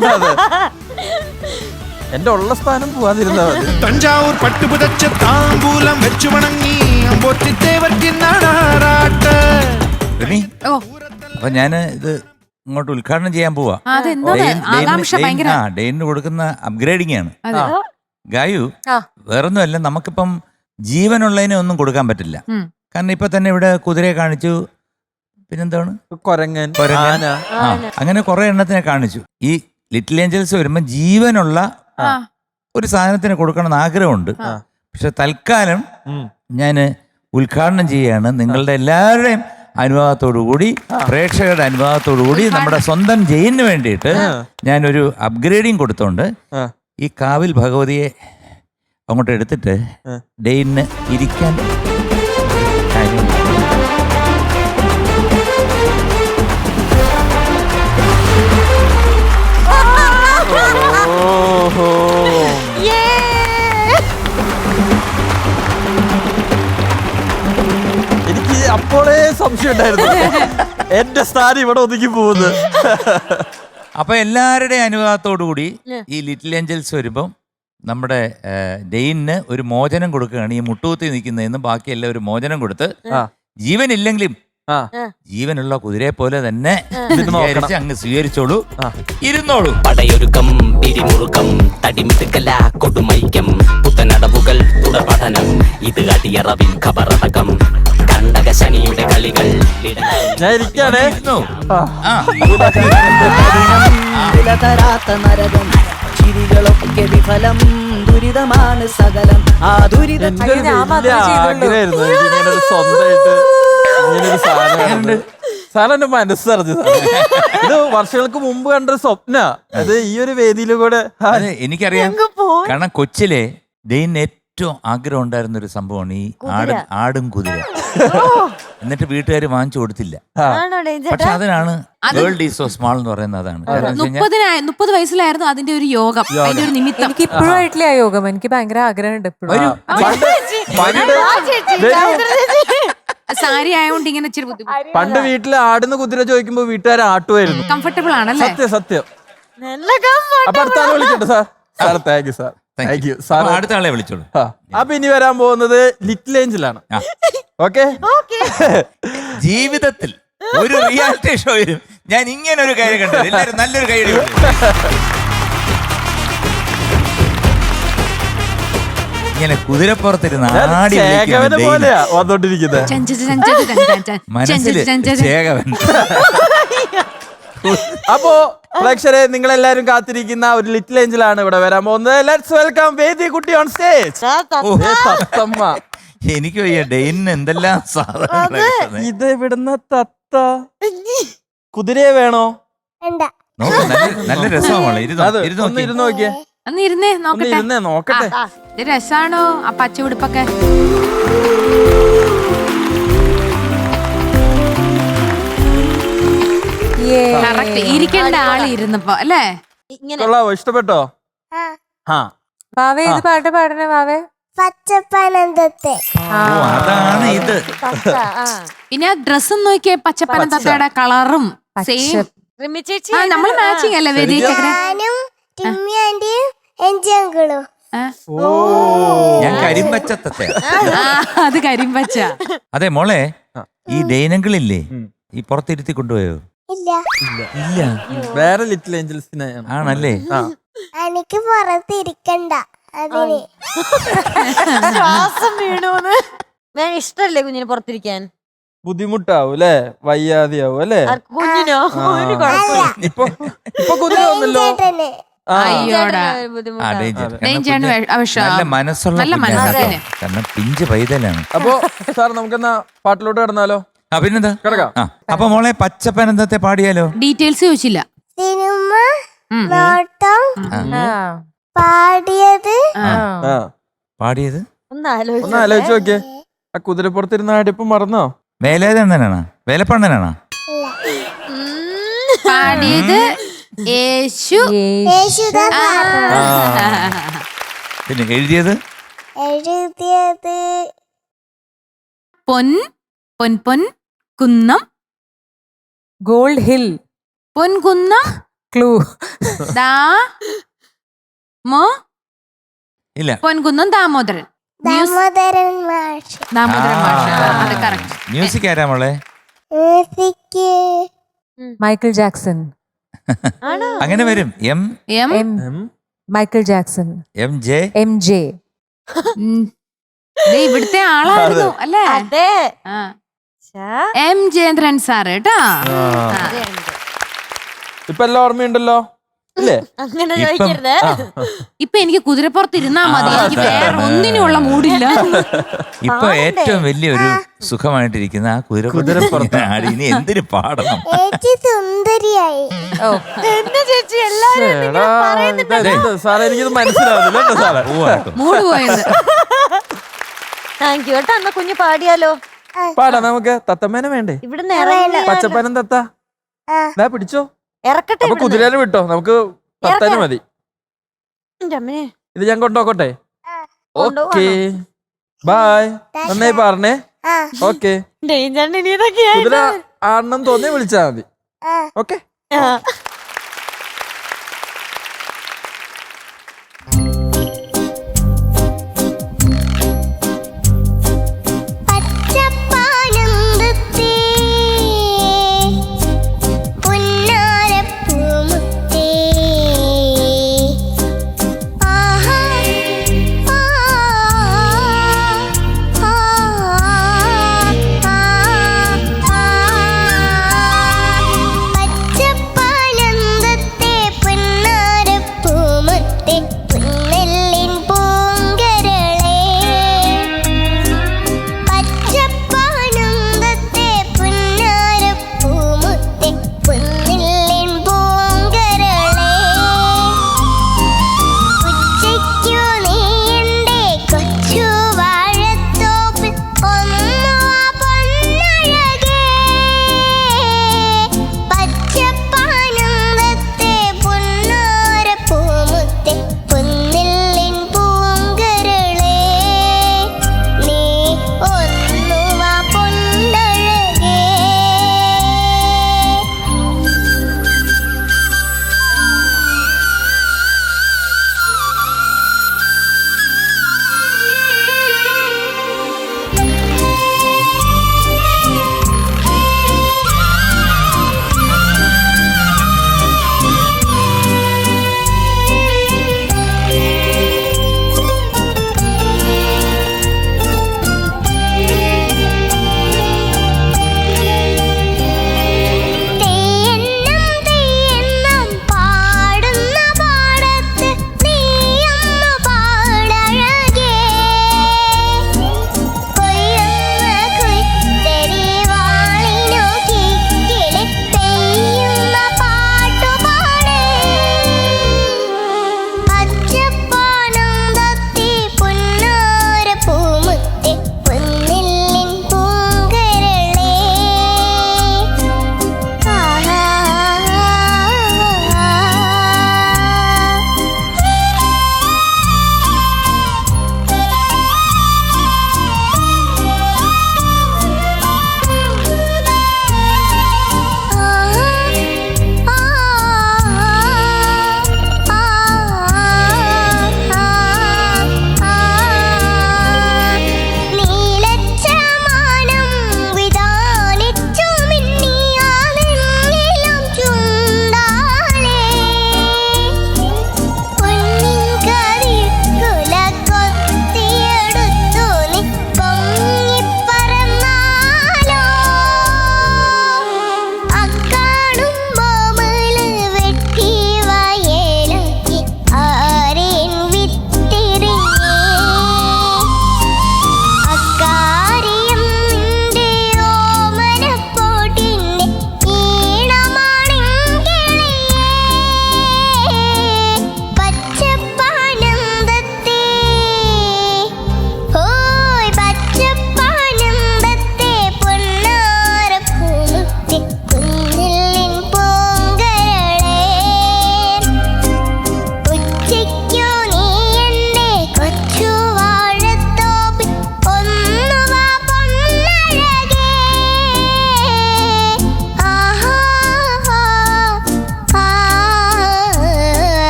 എന്റെ ഉള്ള സ്ഥാനം പോവാതിരുന്ന മതി. തഞ്ചാവൂർ പട്ടുപുതച്ച താമ്പൂലം വെച്ചു വണങ്ങി അപ്പൊ ഞാന് ഇത് ഇങ്ങോട്ട് ഉദ്ഘാടനം ചെയ്യാൻ പോവാ. ഡെയിന് കൊടുക്കുന്ന അപ്ഗ്രേഡിംഗ് ആണ്. ഗായു വേറൊന്നുമല്ല, നമുക്കിപ്പം ജീവനുള്ളതിനെ ഒന്നും കൊടുക്കാൻ പറ്റില്ല. കാരണം ഇപ്പൊ തന്നെ ഇവിടെ കുതിരയെ കാണിച്ചു, പിന്നെന്താണ് കൊരങ്ങൻ, അങ്ങനെ കുറെ എണ്ണത്തിനെ കാണിച്ചു. ഈ ലിറ്റിൽ ഏഞ്ചൽസ് വരുമ്പോ ജീവനുള്ള ഒരു സാധനത്തിന് കൊടുക്കണമെന്ന് ആഗ്രഹമുണ്ട്. പക്ഷെ തൽക്കാലം ഞാൻ ഉദ്ഘാടനം ചെയ്യുകയാണ്. നിങ്ങളുടെ എല്ലാവരുടെയും അനുവാദത്തോടുകൂടി, പ്രേക്ഷകരുടെ അനുവാദത്തോടുകൂടി, നമ്മുടെ സ്വന്തം ജയിലിന് വേണ്ടിയിട്ട് ഞാനൊരു അപ്ഗ്രേഡിങ് കൊടുത്തോണ്ട് ഈ കാവിൽ ഭഗവതിയെ അങ്ങോട്ട് എടുത്തിട്ട് ഡെയിന് ഇരിക്കാൻ കാര്യം. എനിക്ക് അപ്പോഴേ സംശയം ഉണ്ടായിരുന്നു എന്റെ സ്ഥാനം ഇവിടെ ഒതുക്കി പോകുന്നത്. അപ്പൊ എല്ലാവരുടെയും അനുവാദത്തോടുകൂടി ഈ ലിറ്റിൽ ഏഞ്ചൽസ് വരുമ്പം നമ്മുടെ ഡെയിന് ഒരു മോചനം കൊടുക്കുകയാണ്. ഈ മുട്ടുകുത്തി നിൽക്കുന്നതിന് ബാക്കി എല്ലാം ഒരു മോചനം കൊടുത്ത് ജീവനില്ലെങ്കിലും ആ ജീവനുള്ള കുതിരയെ പോലെ തന്നെ ഇതിന് നോക്കണം. വിചാരിച്ച് അങ്ങ് സ്വീകരിച്ചോളൂ, ആ. ഇരുന്നോളൂ. പടയൊരുക്കം പിരിമുറുക്കം തടിമിടുക്കല കൊടുമൈക്കം പുത്തനടവുകൾ തുടർപഠനം ഇത് അടിയറവിൻ ഖബറടക്കം കണ്ടക ശനിയുടെ കളികൾ ഞാൻ ഇരിക്കാണേ. ഇരുന്നോ? ആ. തരാത്ത നരകം ചിരികളൊക്കെ വിഫലം ദുരിതമാണ് സകലം ആ ദുരിത എന്റെ ഒരു ഞാൻ വലിയ മാത്രമേ ചെയ്തുള്ളൂ. ആഗ്രഹമായിരുന്നു എനിക്ക് ഇങ്ങനെ ഒരു സ്വന്തമായിട്ട് ഇങ്ങനൊരു സാധനം. സാധനം എന്റെ മനസ്സറിഞ്ഞു. ഇത് വർഷങ്ങൾക്ക് മുമ്പ് കണ്ടൊരു സ്വപ്ന. അത് ഈ ഒരു വേദിയിൽ കൂടെ അതെ, എനിക്കറിയാം. കാരണം കൊച്ചിലെ ഡെയിൻ ഏറ്റവും ആഗ്രഹം ഉണ്ടായിരുന്ന ഒരു സംഭവമാണ് ഈ ആടും കുതിര. എന്നിട്ട് വീട്ടുകാർ വാങ്ങിച്ചു കൊടുത്തില്ല. പക്ഷെ അതിനാണ് വേൾഡ് ഈസ് സോ സ്മാൾ എന്ന് പറയുന്നത്. അതാണ് കാരണം എന്ന് വെച്ച് കഴിഞ്ഞാൽ 30 വയസ്സിലായിരുന്നു അതിന്റെ ഒരു യോഗം, അതിന്റെ ഒരു നിമിത്തം. എനിക്ക് ഇപ്പോഴും ആയിട്ടില്ല ആ യോഗം. എനിക്ക് ഭയങ്കര ആഗ്രഹമുണ്ട് ഇപ്പോഴും. സാരി ആയതുകൊണ്ട് ഇങ്ങനെ ഇച്ചിരി ബുദ്ധിമുട്ട്. പണ്ട് വീട്ടിൽ ആടുന്ന കുതിര ചോദിക്കുമ്പോ വീട്ടുകാർ ആട്ടുമായിരുന്നു. കംഫർട്ടബിൾ ആണല്ലേ? സത്യം. അപ്പൊ അടുത്താണ് വിളിക്കട്ടെ sir. Sir thank you sir. Thank you sir. അപ്പൊ അടുത്ത ആളെ വിളിച്ചോളൂ. അപ്പൊ ഇനി വരാൻ പോകുന്നത് ലിറ്റിൽ ഏഞ്ചലാണ്. ഓക്കെ. ജീവിതത്തിൽ ഒരു റിയാലിറ്റി ഷോയിലും ഞാൻ ഇങ്ങനെ ഒരു കാര്യം കണ്ടത്. എല്ലാവരും നല്ലൊരു കൈയടി കൊടുത്തു. ഇങ്ങനെ കുതിരപ്പുറത്തിരുന്ന് ആടി വിളിക്കുകയാണ് ഡെയിൻ. പോലെയാ വന്നോണ്ടിരിക്കുന്നത്. മനസ്സില് ചേകവൻ. അപ്പോ പ്രേക്ഷകരെ, നിങ്ങളെല്ലാരും കാത്തിരിക്കുന്ന ഒരു ലിറ്റിൽ ഏഞ്ചലാണ് ഇവിടെ വരാൻ പോകുന്നത്. ലെറ്റ്സ് വെൽക്കം വേദി കുട്ടി ഓൺ സ്റ്റേജ്. തത്തമ്മ. എനിക്ക് വയ്യ, ഡെയിന് എന്തെല്ലാം സാധനങ്ങൾ. ഇത് ഇവിടുന്ന് തത്ത കുതിരയെ വേണോ? നോക്ക്, നല്ല രസമാണ്. ഇരുന്ന് നോക്കിയേ. ഒന്ന് ഇരുന്നേ നോക്കട്ടെ. നോക്കട്ടെ. ഇത് രസാണോ ആ പച്ച ഉടുപ്പൊക്കെ? കറക്റ്റ് ഇരിക്കേണ്ട ആള് ഇരുന്നപ്പോ അല്ലേ? കൊള്ളാവോ? ഇഷ്ടപ്പെട്ടോ? വാവേ ഇത് പാട്ട് പാടണേ വാവേ. പച്ചപ്പനന്തത്തെ അതാണ് ഇത്. പിന്നെ ആ ഡ്രസ്സും നോക്കിയേ, പച്ചപ്പനന്തത്തയുടെ കളറും സെയിം. നമ്മള് മാച്ചിങ് അല്ലേ വേദി ചേക്കനെ? ഞാനും ടിമ്മി ആന്റിയും എഞ്ചിയങ്കളും. ഞാൻ കരിമ്പച്ചത്തെ. അത് കരിമ്പച്ച. അതെ മോളെ, ഈ ഡെയിനങ്കിളില്ലേ ഈ പുറത്തിരുത്തി കൊണ്ടുപോയോ? ഇല്ല, ഇല്ല, വേറെ ലിറ്റിൽ ഏഞ്ചൽസിനെ ആണല്ലേ? എനിക്ക് പുറത്തിരിക്കണ്ട. അതിന് ശ്വാസം വീണൂന്ന്. ഇഷ്ടല്ലേ കുഞ്ഞിന് പുറത്തിരിക്കാൻ? ബുദ്ധിമുട്ടാവും അല്ലേ? വയ്യാതെയാവും അല്ലേ? കുഞ്ഞിനോ? ഒരു കുഴപ്പമില്ല. ഇപ്പൊ കുതിര വന്നല്ലോ. ചേട്ടന് അയ്യോടാ. നല്ല മനസ്സുള്ള കുഞ്ഞാണ്. കാരണം പിഞ്ച് പൈതലാണ്. അപ്പൊ സാർ നമുക്കെന്നാ പാട്ടിലോട്ട് കിടന്നാലോ? പിന്നെന്താ കിടക്കാം. അപ്പൊ മോളെ പച്ചപ്പനന്തത്തെ പാടിയാലോ? ഡീറ്റെയിൽസ് ചോദിച്ചില്ല. സിനിമ നോട്ടം പാടിയത് പാടിയത് ഒന്ന് ഒന്ന് ആലോചിച്ച് നോക്കിയേ. ആ കുതിരപ്പുറത്തിരുന്ന ആടിപ്പം മറന്നോ? വേലേതണ്ണനാണോ? വേലപ്പണ്ണനാണോ? പാടിയത് യേശു. പിന്നെ എഴുതിയത് പൊൻ പൊൻ പൊൻ കുന്നം ഗോൾഡ് ഹിൽ. പൊൻകുന്നം ക്ലൂ. ദാ മോ ഇല്ല. പൊൻകുന്നം ദാമോദരൻ. ദാമോദരൻ മാഷ്. ദാമോദരൻ മാഷ്. അത് കറക്റ്റ്. മ്യൂസിക് ആരാ മോളെ? Michael Jackson. അങ്ങനെ വരും. M Michael Jackson. MJ. ഇവിടുത്തെ ആളായിരുന്നു അല്ലേ? അതെ. എം ജയേന്ദ്രൻ സാറ് കേട്ടാ. ഇപ്പൊ എല്ലാം ഓർമ്മയുണ്ടല്ലോ ഇല്ലേ? അങ്ങനെ ചോദിക്കരുത്. ഇപ്പൊ എനിക്ക് കുതിരപ്പുറത്ത് ഇരുന്നാ മതി, എനിക്ക് വേറെ ഒന്നിനുള്ള മൂടില്ല. ഇപ്പൊ ഏറ്റവും വലിയൊരു സുഖമായിട്ടിരിക്കുന്ന ആ കുതിരപ്പുറത്ത് ആടി. ഇനി എന്തിനു പാടണം? സുന്ദരിയായി. എന്റെ ചേച്ചി എല്ലാരും സാറേ എനിക്കിത് മനസ്സിലാവുന്നില്ല കേട്ടോ സാറേ. മൂട് പോയത്. താങ്ക് യു കേട്ടോ. എന്നാ കുഞ്ഞ് പാടിയാലോ? പാടാം നമുക്ക്. തത്തമ്മേനെ വേണ്ടേ? ഇവിടുന്ന് ഇറങ്ങി പച്ചപ്പനം തത്ത ദാ പിടിച്ചോ. ഇറക്കട്ടെ. അപ്പൊ കുതിരേനെ വിട്ടോ, നമുക്ക് തത്തേനെ മതി. ഇത് ഞാൻ കൊണ്ടോക്കട്ടെ? Okay bye. നന്നായി പറഞ്ഞേ. ഓക്കെ. കുതിര ആണെന്ന് തോന്നിയ വിളിച്ചാ മതി. ഓക്കെ. പച്ചപ്പാനം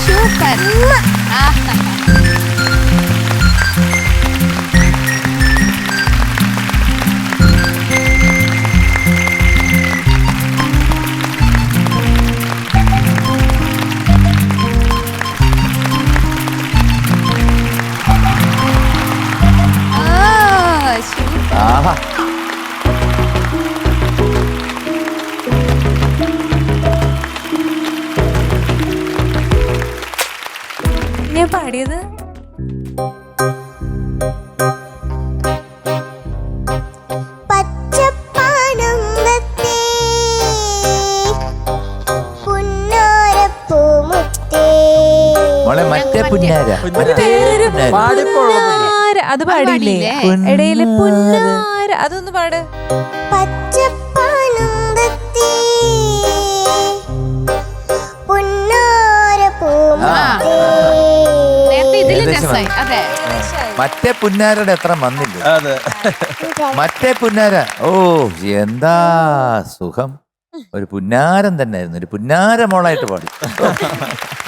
സൂപ്പർ. ആഹാ. ഞാൻ പാടിയത് പച്ചപ്പാനമ്പത്തേ പുന്നാരപ്പൂമുത്തേ. മോളെ മറ്റേ പുന്നാര വേറൊരു പാടിപ്പോഴുള്ള പുന്നാര. അത് പാടിയില്ലേ ഇടയില് പുന്നാര? അതൊന്ന് പാട്. പച്ചപ്പാനമ്പത്തേ പുന്നാരപ്പൂമുത്തേ. നേരത്തെ ഇതില് രസമായി. അതെ, മറ്റേ പുന്നാരയുടെ എത്ര വന്നില്ല. അതെ. മറ്റേ പുന്നാര, ഓ എന്താ സുഖം. ഒരു പുന്നാരം തന്നെ ആയിരുന്നു, ഒരു പുന്നാര മോളായിട്ട് പാടി.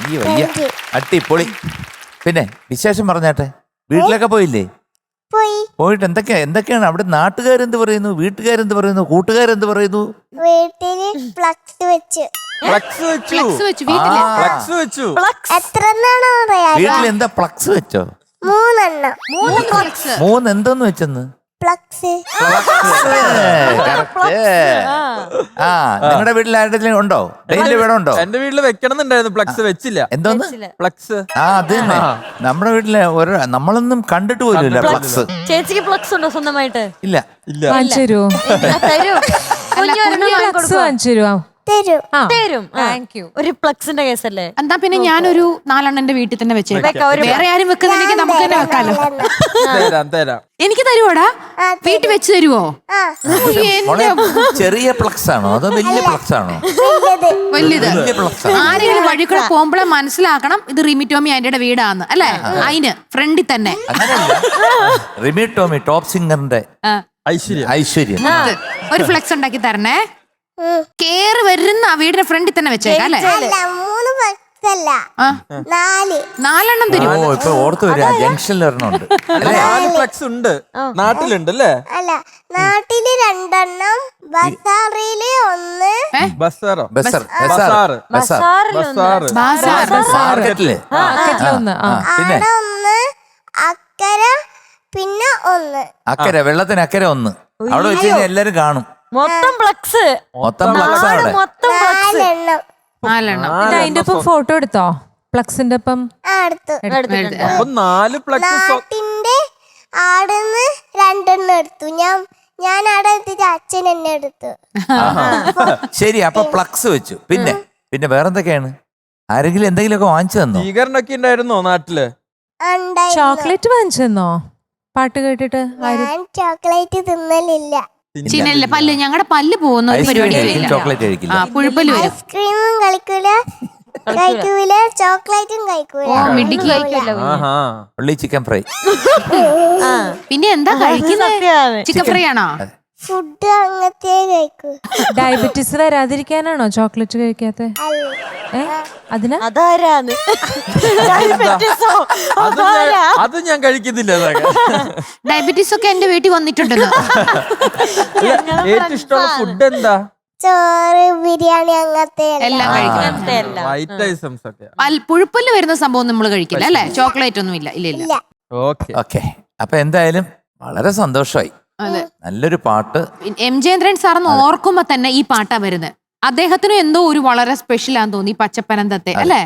ഈ വയ്യ, അട്ടിപ്പൊളി. പിന്നെ വിശേഷം പറഞ്ഞാട്ടെ, വീട്ടിലൊക്കെ പോയില്ലേ? പോയിട്ട് എന്തൊക്കെയാണ് അവിടെ? നാട്ടുകാരെന്ത് പറയുന്നു, വീട്ടുകാരെന്ത് പറയുന്നു, കൂട്ടുകാരെന്ത് പറയുന്നു? വീട്ടില് ഫ്ലക്സ് വെച്ച്. ഫ്ലക്സ് വെച്ചു. വീട്ടില് ഫ്ലക്സ് വെച്ചു. എത്ര എണ്ണാണോ പറയാ? വീട്ടിൽ എന്താ ഫ്ലക്സ് വെച്ചോ? 3 എണ്ണം. 3 ഫ്ലക്സ്. 3 എന്തോന്ന് വെച്ചെന്ന്? ഫ്ലക്സ്. ആ, നിങ്ങളുടെ വീട്ടിൽ ആരുടെങ്കിലും ഉണ്ടോ? ഡെയിലി വേണം ഉണ്ടോ? എന്റെ വീട്ടില് വെക്കണമെന്നുണ്ടായിരുന്നു, ഫ്ലക്സ് വെച്ചില്ല. എന്തോന്ന്? ഫ്ലക്സ്. ആ, അത് തന്നെ. നമ്മുടെ വീട്ടിലെ നമ്മളൊന്നും കണ്ടിട്ട് പോലുമില്ല ഫ്ലക്സ്. ചേച്ചിക്ക് ഫ്ലക്സ് ഉണ്ടോ സ്വന്തമായിട്ട്? ഇല്ല. വാങ്ങിച്ചു തരുമോ? ഫ്ലക്സ് വാങ്ങിച്ചു തരുമോ? തരും. Thank you. ഒരു ഫ്ലക്സിന്റെ കേസല്ലേ? എന്താ പിന്നെ ഞാനൊരു 4 എണ്ണം എന്റെ വീട്ടിൽ തന്നെ വെച്ചേക്കാം. വേറെ ആരും വെക്കുന്നില്ലെങ്കിൽ നമുക്ക് തന്നെ വെക്കാലോ. തരാം. എനിക്ക് തരുവോടാ? വീട്ടിൽ വെച്ച് തരുവോ? മോളെ, ചെറിയ ഫ്ലക്സ് ആണോ അതോ വലിയ ഫ്ലക്സ് ആണോ? വലുത്. വലിയ ഫ്ലക്സ്. ആരെങ്കിലും വഴി കൂടെ പോകുമ്പോഴേ മനസ്സിലാക്കണം ഇത് റിമി ടോമി ആന്റിയുടെ വീടാന്ന്, അല്ലേ? അതിന് ഫ്രണ്ടിൽ തന്നെ. അങ്ങനെയല്ല, റിമി ടോമി ടോപ്പ് സിംഗറിന്റെ ഐശ്വര്യം ഒരു ഫ്ലെക്സ് ഉണ്ടാക്കി തരണേ. കേറി വരുന്ന വീടിന്റെ ഫ്രണ്ടിൽ തന്നെ വെച്ചേക്കാം, അല്ലേ? 3 ഫ്ലക്സ് അല്ല, 4 എണ്ണം തരും. ഓ, ഇപ്പൊ ഓർത്ത് വരിക, ജംഗ്ഷനിൽ ഒരെണ്ണമുണ്ട്. 4 ഫ്ലക്സ് ഉണ്ട് നാട്ടിലുണ്ട് അല്ലേ? അല്ല, നാട്ടില് 2 എണ്ണം, ബസാറില് 1. ബസാറോ? ബസാറ്. മാർക്കറ്റില്. പിന്നെ അവിടെ 1, അക്കര പിന്നെ 1. അക്കരെ, വെള്ളത്തിന് അക്കരെ 1. അവിടെ വെച്ച് കഴിഞ്ഞാൽ എല്ലാരും കാണും. മൊത്തം ഫ്ലക്സ്. മൊത്തം ഫ്ലക്സ് അവിടെ. മൊത്തം ഫ്ലക്സ്. 4 എണ്ണം. 4 എണ്ണം. അതിന്റെ ഒപ്പം ഫോട്ടോ എടുത്തോ? ഫ്ലക്സിന്റെ ഒപ്പം അടുത്ത് അപ്പൊ 4 ഫ്ലക്സ്. നാട്ടിന്റെ ആടുന്ന് 2 എണ്ണം എടുത്തു. ഞാൻ അവിടെ എത്തിട്ട് അച്ഛൻ എന്നെ എടുത്തു. ശരി, അപ്പൊ ഫ്ലക്സ് വെച്ചു. പിന്നെ വേറെന്തൊക്കെയാണ്? ആരെങ്കിലും എന്തെങ്കിലുമൊക്കെ വാങ്ങിച്ചു തന്നോ? സ്വീകരണമൊക്കെ ഉണ്ടായിരുന്നോ നാട്ടില്? ചോക്ലേറ്റ് വാങ്ങിച്ചു തന്നോ? പാട്ട് കേട്ടിട്ട് ഞാൻ ചോക്ലേറ്റ് തിന്നലില്ല. ചിന്നല്ല, പല്ല്, ഞങ്ങളുടെ പല്ല് പോകുന്ന ഒരു പരിപാടി. ചോക്ലേറ്റ് കഴിക്കില്ല. പുഴുപ്പല് വരും. ഐസ്ക്രീമും കഴിക്കൂല, ചോക്ലേറ്റും കഴിക്കൂല. ഉള്ളി ചിക്കൻ ഫ്രൈ. പിന്നെ എന്താ കഴിക്കുന്നത്? ചിക്കൻ ഫ്രൈ ആണോ? ഫുഡ് അങ്ങനത്തെ കഴിക്കൂ. ഡയബറ്റീസ് വരാതിരിക്കാനാണോ ചോക്ലേറ്റ് കഴിക്കാത്ത? അതിനാ? അതാരാന്ന്? അത് ഞാൻ കഴിക്കുന്നില്ല. ഡയബറ്റീസ് ഒക്കെ എന്റെ വീട്ടിൽ വന്നിട്ടുണ്ടെന്ന്. ഏറ്റവും ഇഷ്ടമുള്ള ഫുഡ് എന്താ? ചോറ്, ബിരിയാണി അങ്ങനത്തെ എല്ലാം കഴിക്കണം. വൈറ്റ് ഐറ്റംസ് ഒക്കെ. പുഴുപ്പല് വരുന്ന സംഭവം നമ്മൾ കഴിക്കില്ല, അല്ലെ? ചോക്ലേറ്റ് ഒന്നും ഇല്ല. ഇല്ല. ഓക്കെ. അപ്പൊ എന്തായാലും വളരെ സന്തോഷമായി. നല്ലൊരു പാട്ട്. എം ജയേന്ദ്രൻ സാറെന്ന് ഓർക്കുമ്പോ തന്നെ ഈ പാട്ടാ വരുന്നത്. അദ്ദേഹത്തിനും എന്തോ ഒരു വളരെ സ്പെഷ്യൽ ആന്ന് തോന്നി പച്ചപ്പനന്തത്തെ, അല്ലേ?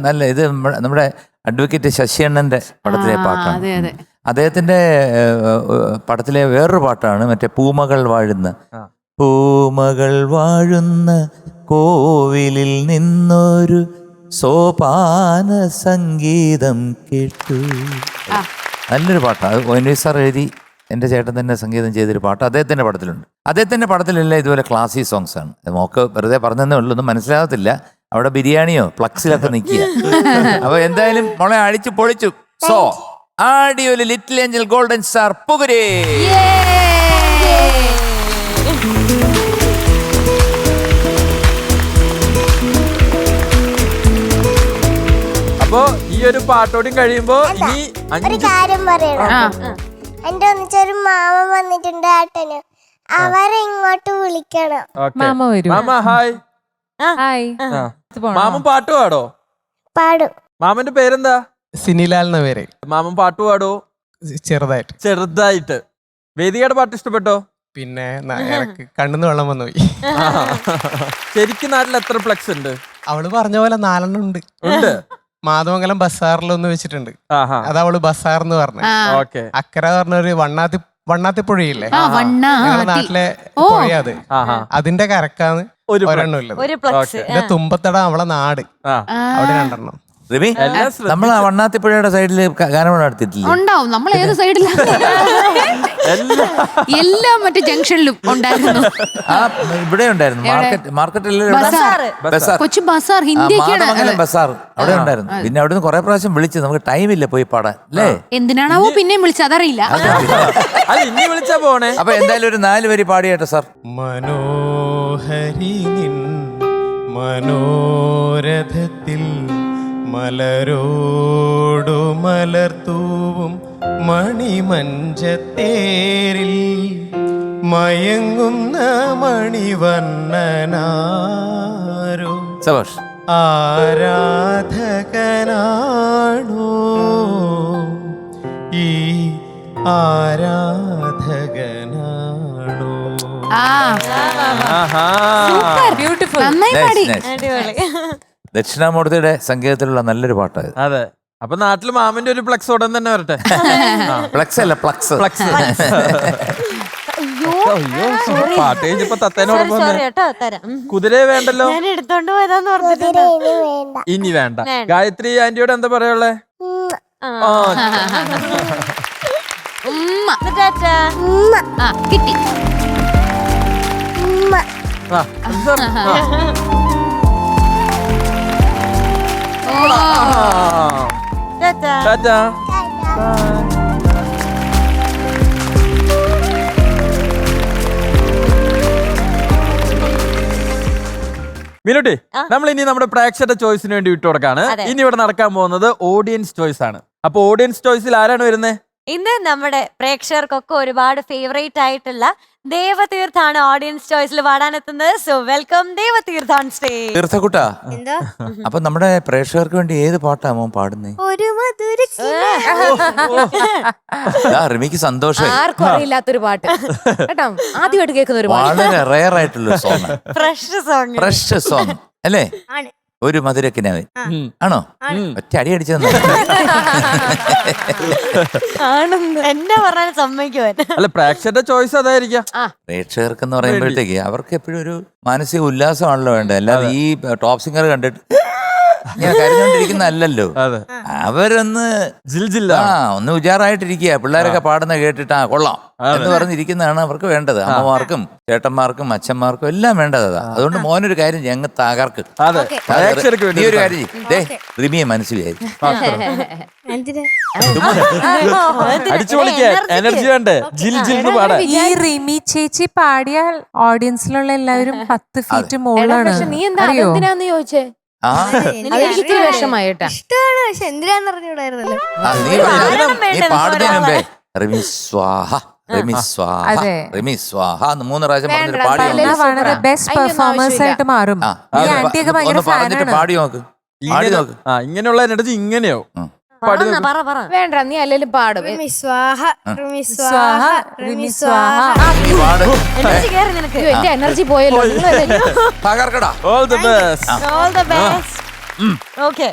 നല്ല ഇത് നമ്മുടെ അഡ്വക്കേറ്റ് ശശിയണ്ണന്റെ പടത്തിലെ പാട്ടാണ്. അദ്ദേഹത്തിന്റെ പടത്തിലെ വേറൊരു പാട്ടാണ് മറ്റേ പൂമകൾ വാഴുന്ന. പൂമകൾ വാഴുന്ന കോവിലിൽ നിന്നൊരു സോപാന സംഗീതം കേട്ടു. നല്ലൊരു പാട്ടാണ്. അത് ONV സാർ എഴുതി എൻ്റെ ചേട്ടൻ തന്നെ സംഗീതം ചെയ്തൊരു പാട്ട് അദ്ദേഹത്തിൻ്റെ പടത്തിലുണ്ട്. അദ്ദേഹത്തിൻ്റെ പടത്തിലെല്ലാം ഇതുപോലെ ക്ലാസി സോങ്സ് ആണ്. മോക്ക് വെറുതെ പറഞ്ഞതേ ഉള്ളൂ, ഒന്നും മനസ്സിലാകത്തില്ല. അവിടെ ബിരിയാണിയോ ഫ്ലക്സിലൊക്കെ നിൽക്കുക. അപ്പൊ എന്തായാലും മോളെ അടിച്ചു പൊളിച്ചു. സോ ആഡിയോയില് ലിറ്റിൽ ഏഞ്ചൽ ഗോൾഡൻ സ്റ്റാർ പുകരേ. ഒരു പാട്ടോടും കഴിയുമ്പോ ഇനി ഒരു 5 കാര്യം പറയണം. എന്റെ ഒന്നിച്ചൊരു മാമ വന്നിട്ടുണ്ട് ഏട്ടന്. അവരെ ഇങ്ങോട്ട് വിളിക്കണം. മാമ വരൂ. Mama hi. ഹായ്. മാമൻ പാട്ട് പാടോ? പാടും. മാമന്റെ പേരെന്താ? സിനിലാൽ എന്ന പേര്. മാമൻ പാട്ട് പാടോ? ചെറുതായിട്ട്. ചെറുതായിട്ട്. വേദികയുടെ പാട്ട് ഇഷ്ടപ്പെട്ടോ? പിന്നെ എനിക്ക് കണ്ണിന്ന് വെള്ളം വന്നു പോയി. ശരിക്കും നാട്ടിൽ എത്ര ഫ്ലക്സ് ഉണ്ട്? അവള് പറഞ്ഞ പോലെ 4 ഉണ്ട്. മാധവമംഗലം ബസാറിലൊന്ന് വെച്ചിട്ടുണ്ട്. അത് അവള് ബസാർ എന്ന് പറഞ്ഞു. അക്കര പറഞ്ഞൊരു വണ്ണാത്തിപ്പുഴയില്ലേ, നാട്ടിലെ പുഴ, അത് അതിന്റെ കരക്കാന്ന് ഒരെണ്ണം ഉള്ളത്. പിന്നെ തുമ്പത്തട അവളെ നാട്, അവിടെ 2 എണ്ണം. റിമി, നമ്മൾ വണ്ണാത്തിപ്പുഴയുടെ സൈഡില് ഗാനമേള നടത്തിയിട്ടില്ല? ഉണ്ടാവും. നമ്മൾ ഏത് സൈഡിലാണ്? എല്ലാ മറ്റു ജംഗ്ഷനിലും ഉണ്ടായിരുന്നു. ഇവിടെ ഉണ്ടായിരുന്നു. കൊച്ചു ബസാർ, മാധവമംഗലം ബസാർ അവിടെ ഉണ്ടായിരുന്നു. പിന്നെ അവിടുന്ന് കുറെ പ്രാവശ്യം വിളിച്ചു, നമുക്ക് ടൈമില്ല പോയി പാടാൻ അല്ലേ. എന്തിനാണാവോ പിന്നെയും വിളിച്ചത്, അതറിയില്ല. ഇനി വിളിച്ചാ പോണേ. അപ്പൊ എന്തായാലും ഒരു 4 വരി പാടിയേട്ടോ സാർ. മനോഹരി നിൻ മനോരഥത്തിൽ മലരോടു മലർത്തൂവും മണിമഞ്ചത്തേരിൽ മയങ്ങുന്ന മണിവർണ്ണനാരോ ആരാധകനാണോ ഈ ആരാധകനാണോ. ദക്ഷിണാമൂർത്തിയുടെ സംഗീതത്തിലുള്ള നല്ലൊരു പാട്ടാണ്. അതെ. അപ്പൊ നാട്ടില് മാമന്റെ ഒരു ഫ്ലക്സ് ഉടൻ തന്നെ വരട്ടെ. ഫ്ലക്സ് അല്ല, ഫ്ലക്സ്. പാട്ട് കഴിഞ്ഞപ്പോ തത്തേനോട് കുതിരയെ വേണ്ടല്ലോ. എടുത്തോണ്ട് പോയതാന്ന് പറഞ്ഞിട്ടുണ്ട്. ഇനി വേണ്ട. ഗായത്രി ആന്റിയോട് എന്താ പറയുള്ളേ? കിട്ടി. മിനുട്ടി, നമ്മൾ ഇനി നമ്മുടെ പ്രേക്ഷക ചോയ്സിന് വേണ്ടി വിട്ടുകൊടുക്കാണ്. ഇനി ഇവിടെ നടക്കാൻ പോകുന്നത് ഓഡിയൻസ് ചോയ്സ് ആണ്. അപ്പൊ ഓഡിയൻസ് ചോയ്സിൽ ആരാണ് വരുന്നത്? ഇന്ന് നമ്മുടെ പ്രേക്ഷകർക്കൊക്കെ ഒരുപാട് ഫേവറേറ്റ് ആയിട്ടുള്ള ദേവതീർത്ഥാണ് ഓഡിയൻസ് ചോയ്സിൽ പാടാനെത്തുന്നത്. So welcome Devatheerth on stage. തീർത്ഥക്കുട്ടാ, അപ്പൊ നമ്മുടെ പ്രേക്ഷകർക്ക് വേണ്ടി ഏത് പാട്ടാ മോൻ പാടുന്നേ? ഒരു മധുര റിമിക്ക് സന്തോഷം. ആർക്കും അറിയില്ലാത്തൊരു പാട്ട് കേട്ടോ, ആദ്യമായിട്ട് കേൾക്കുന്ന ഒരു വളരെ റയർ ആയിട്ടുള്ള സോങ്, ഫ്രഷ് സോങ് അല്ലേ? ഒരു മധുരക്കിനാവൻ ആണോ? ഒറ്റ അടി അടിച്ചത് എന്നെ പറഞ്ഞാൽ സമ്മതിക്കുവാൻ. അല്ല, പ്രേക്ഷകരുടെ ചോയ്സ് അതായിരിക്കാം. പ്രേക്ഷകർക്ക് എന്ന് പറയുമ്പോഴത്തേക്ക് അവർക്ക് എപ്പോഴും ഒരു മാനസിക ഉല്ലാസമാണല്ലോ വേണ്ടത്. അല്ലാതെ ഈ ടോപ്പ് സിംഗർ കണ്ടിട്ട് ഇങ്ങനെ കരഞ്ഞോണ്ടിരിക്കുന്ന അല്ലല്ലോ. അവരൊന്ന് ഒന്ന് ഉജാറായിട്ടിരിക്കുക. പിള്ളേരൊക്കെ പാടുന്ന കേട്ടിട്ട് കൊള്ളാം എന്ന് പറഞ്ഞിരിക്കുന്നതാണ് അവർക്ക് വേണ്ടത്. അമ്മമാർക്കും ചേട്ടന്മാർക്കും അച്ഛന്മാർക്കും എല്ലാം വേണ്ടത് അതാ. അതുകൊണ്ട് മോനൊരു കാര്യം ഞങ്ങൾ തകർക്ക്. നീ ഒരു കാര്യം റിമിയെ മനസ്സിലായി എനർജി വേണ്ടേ? ഈ റിമി ചേച്ചി പാടിയാൽ ഓഡിയൻസിലുള്ള എല്ലാവരും 10 ഫീറ്റ് മുകളിലാണ്. നീ എന്താ എന്തിനാന്ന് ചോദിച്ചേ? വിഷമായിട്ടാ. ഇഷ്ടമാണ്, പക്ഷെ എന്തിനാന്ന് അറിഞ്ഞൂടായിരുന്നല്ലോ. പാടുന്നതിന് റിമി സ്വാഹ റിമി സ്വാഹ റിമി സ്വാഹ 3 പ്രാവശ്യം പറഞ്ഞിട്ട് പാടി ബെസ്റ്റ് പെർഫോമൻസ് ആയിട്ട് മാറും. ഈ ആന്റിയൊക്കെ ഭയങ്കര പറഞ്ഞിട്ട് പാടി നോക്ക്. ഇങ്ങനെയുള്ള എനർജി ഇങ്ങനെയോ? വേണ്ട, നീ അല്ലെങ്കിലും പാടും. എന്റെ എനർജി പോയല്ലോ. All the best. ഓക്കെ.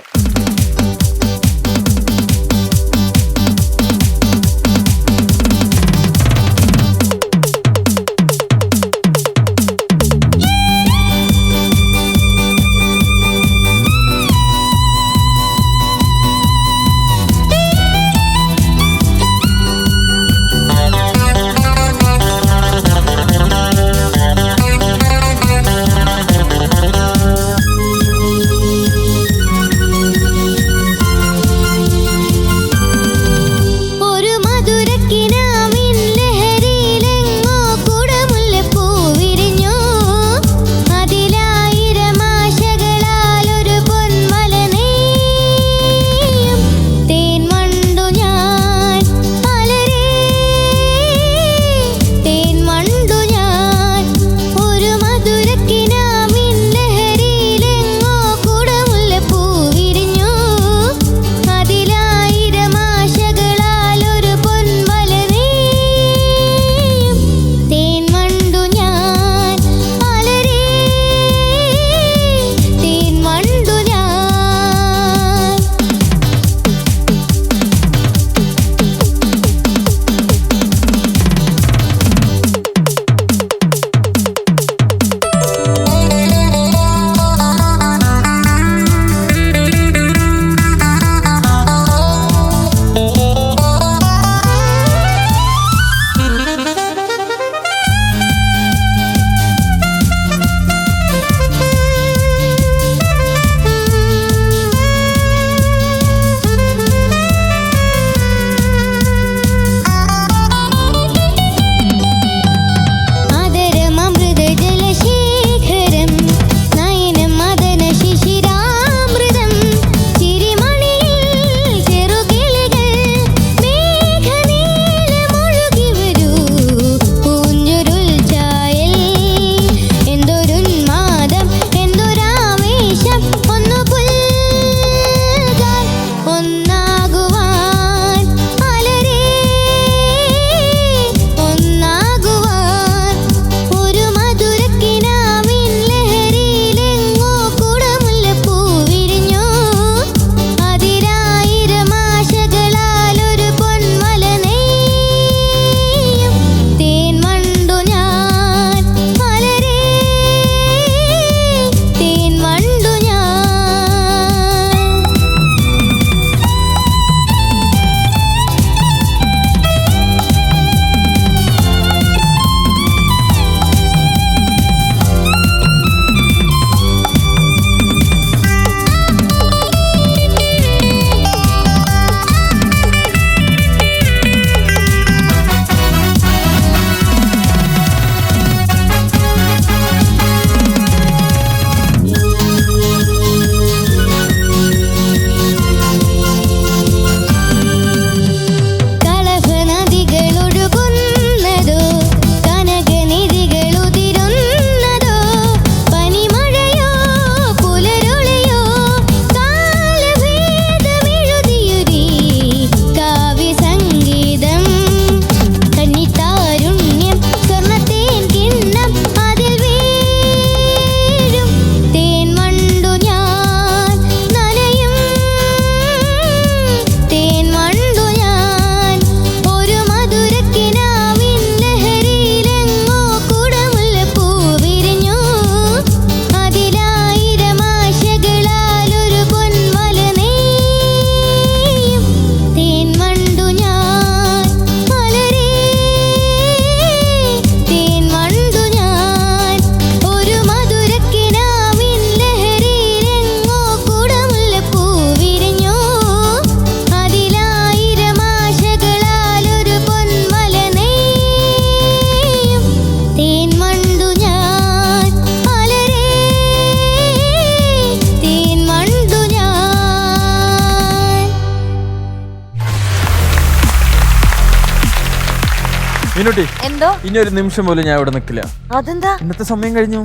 മിനുട്ടി എന്തോ ഇനി ഒരു നിമിഷം പോലും ഞാൻ ഇവിടെ നിൽക്കില്ല. അതെന്താ ഇന്നത്തെ സമയം കഴിഞ്ഞു.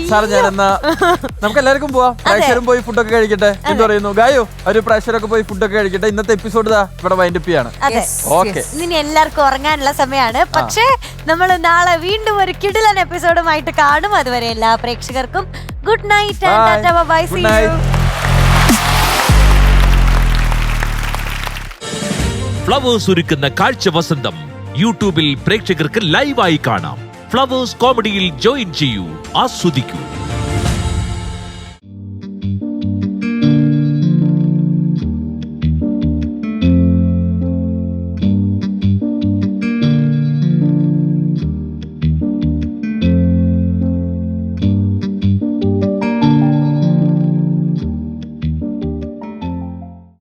സാർ ഞാൻ എന്നാ നമുക്ക് എല്ലാവർക്കും പോവാം. പ്രേക്ഷകരും പോയി ഫുഡൊക്കെ കഴിക്കട്ടെ. എന്ത് പറയുന്നു ഗായോ? ഒരു പ്രേക്ഷകരൊക്കെ പോയി ഫുഡൊക്കെ കഴിക്കട്ടെ. ഇന്നത്തെ എപ്പിസോഡ് ഇവിടെ വൈൻഡപ്പ് ചെയ്യാണ്. അതെ, ഓക്കെ. ഇനി എല്ലാവർക്കും ഉറങ്ങാനുള്ള സമയമാണ്. പക്ഷേ നമ്മൾ നാളെ വീണ്ടും ഒരു കിടിലൻ എപ്പിസോഡുമായിട്ട് കാണും. അതുവരെ എല്ലാ പ്രേക്ഷകർക്കും good night and tata bye. See you. Flowers ഒരുക്കുന്ന കാഴ്ച വസന്തം യൂട്യൂബിൽ പ്രേക്ഷകർക്ക് ലൈവായി കാണാം. ഫ്ലവേഴ്സ് കോമഡിയിൽ ജോയിൻ ചെയ്യൂ, ആസ്വദിക്കൂ.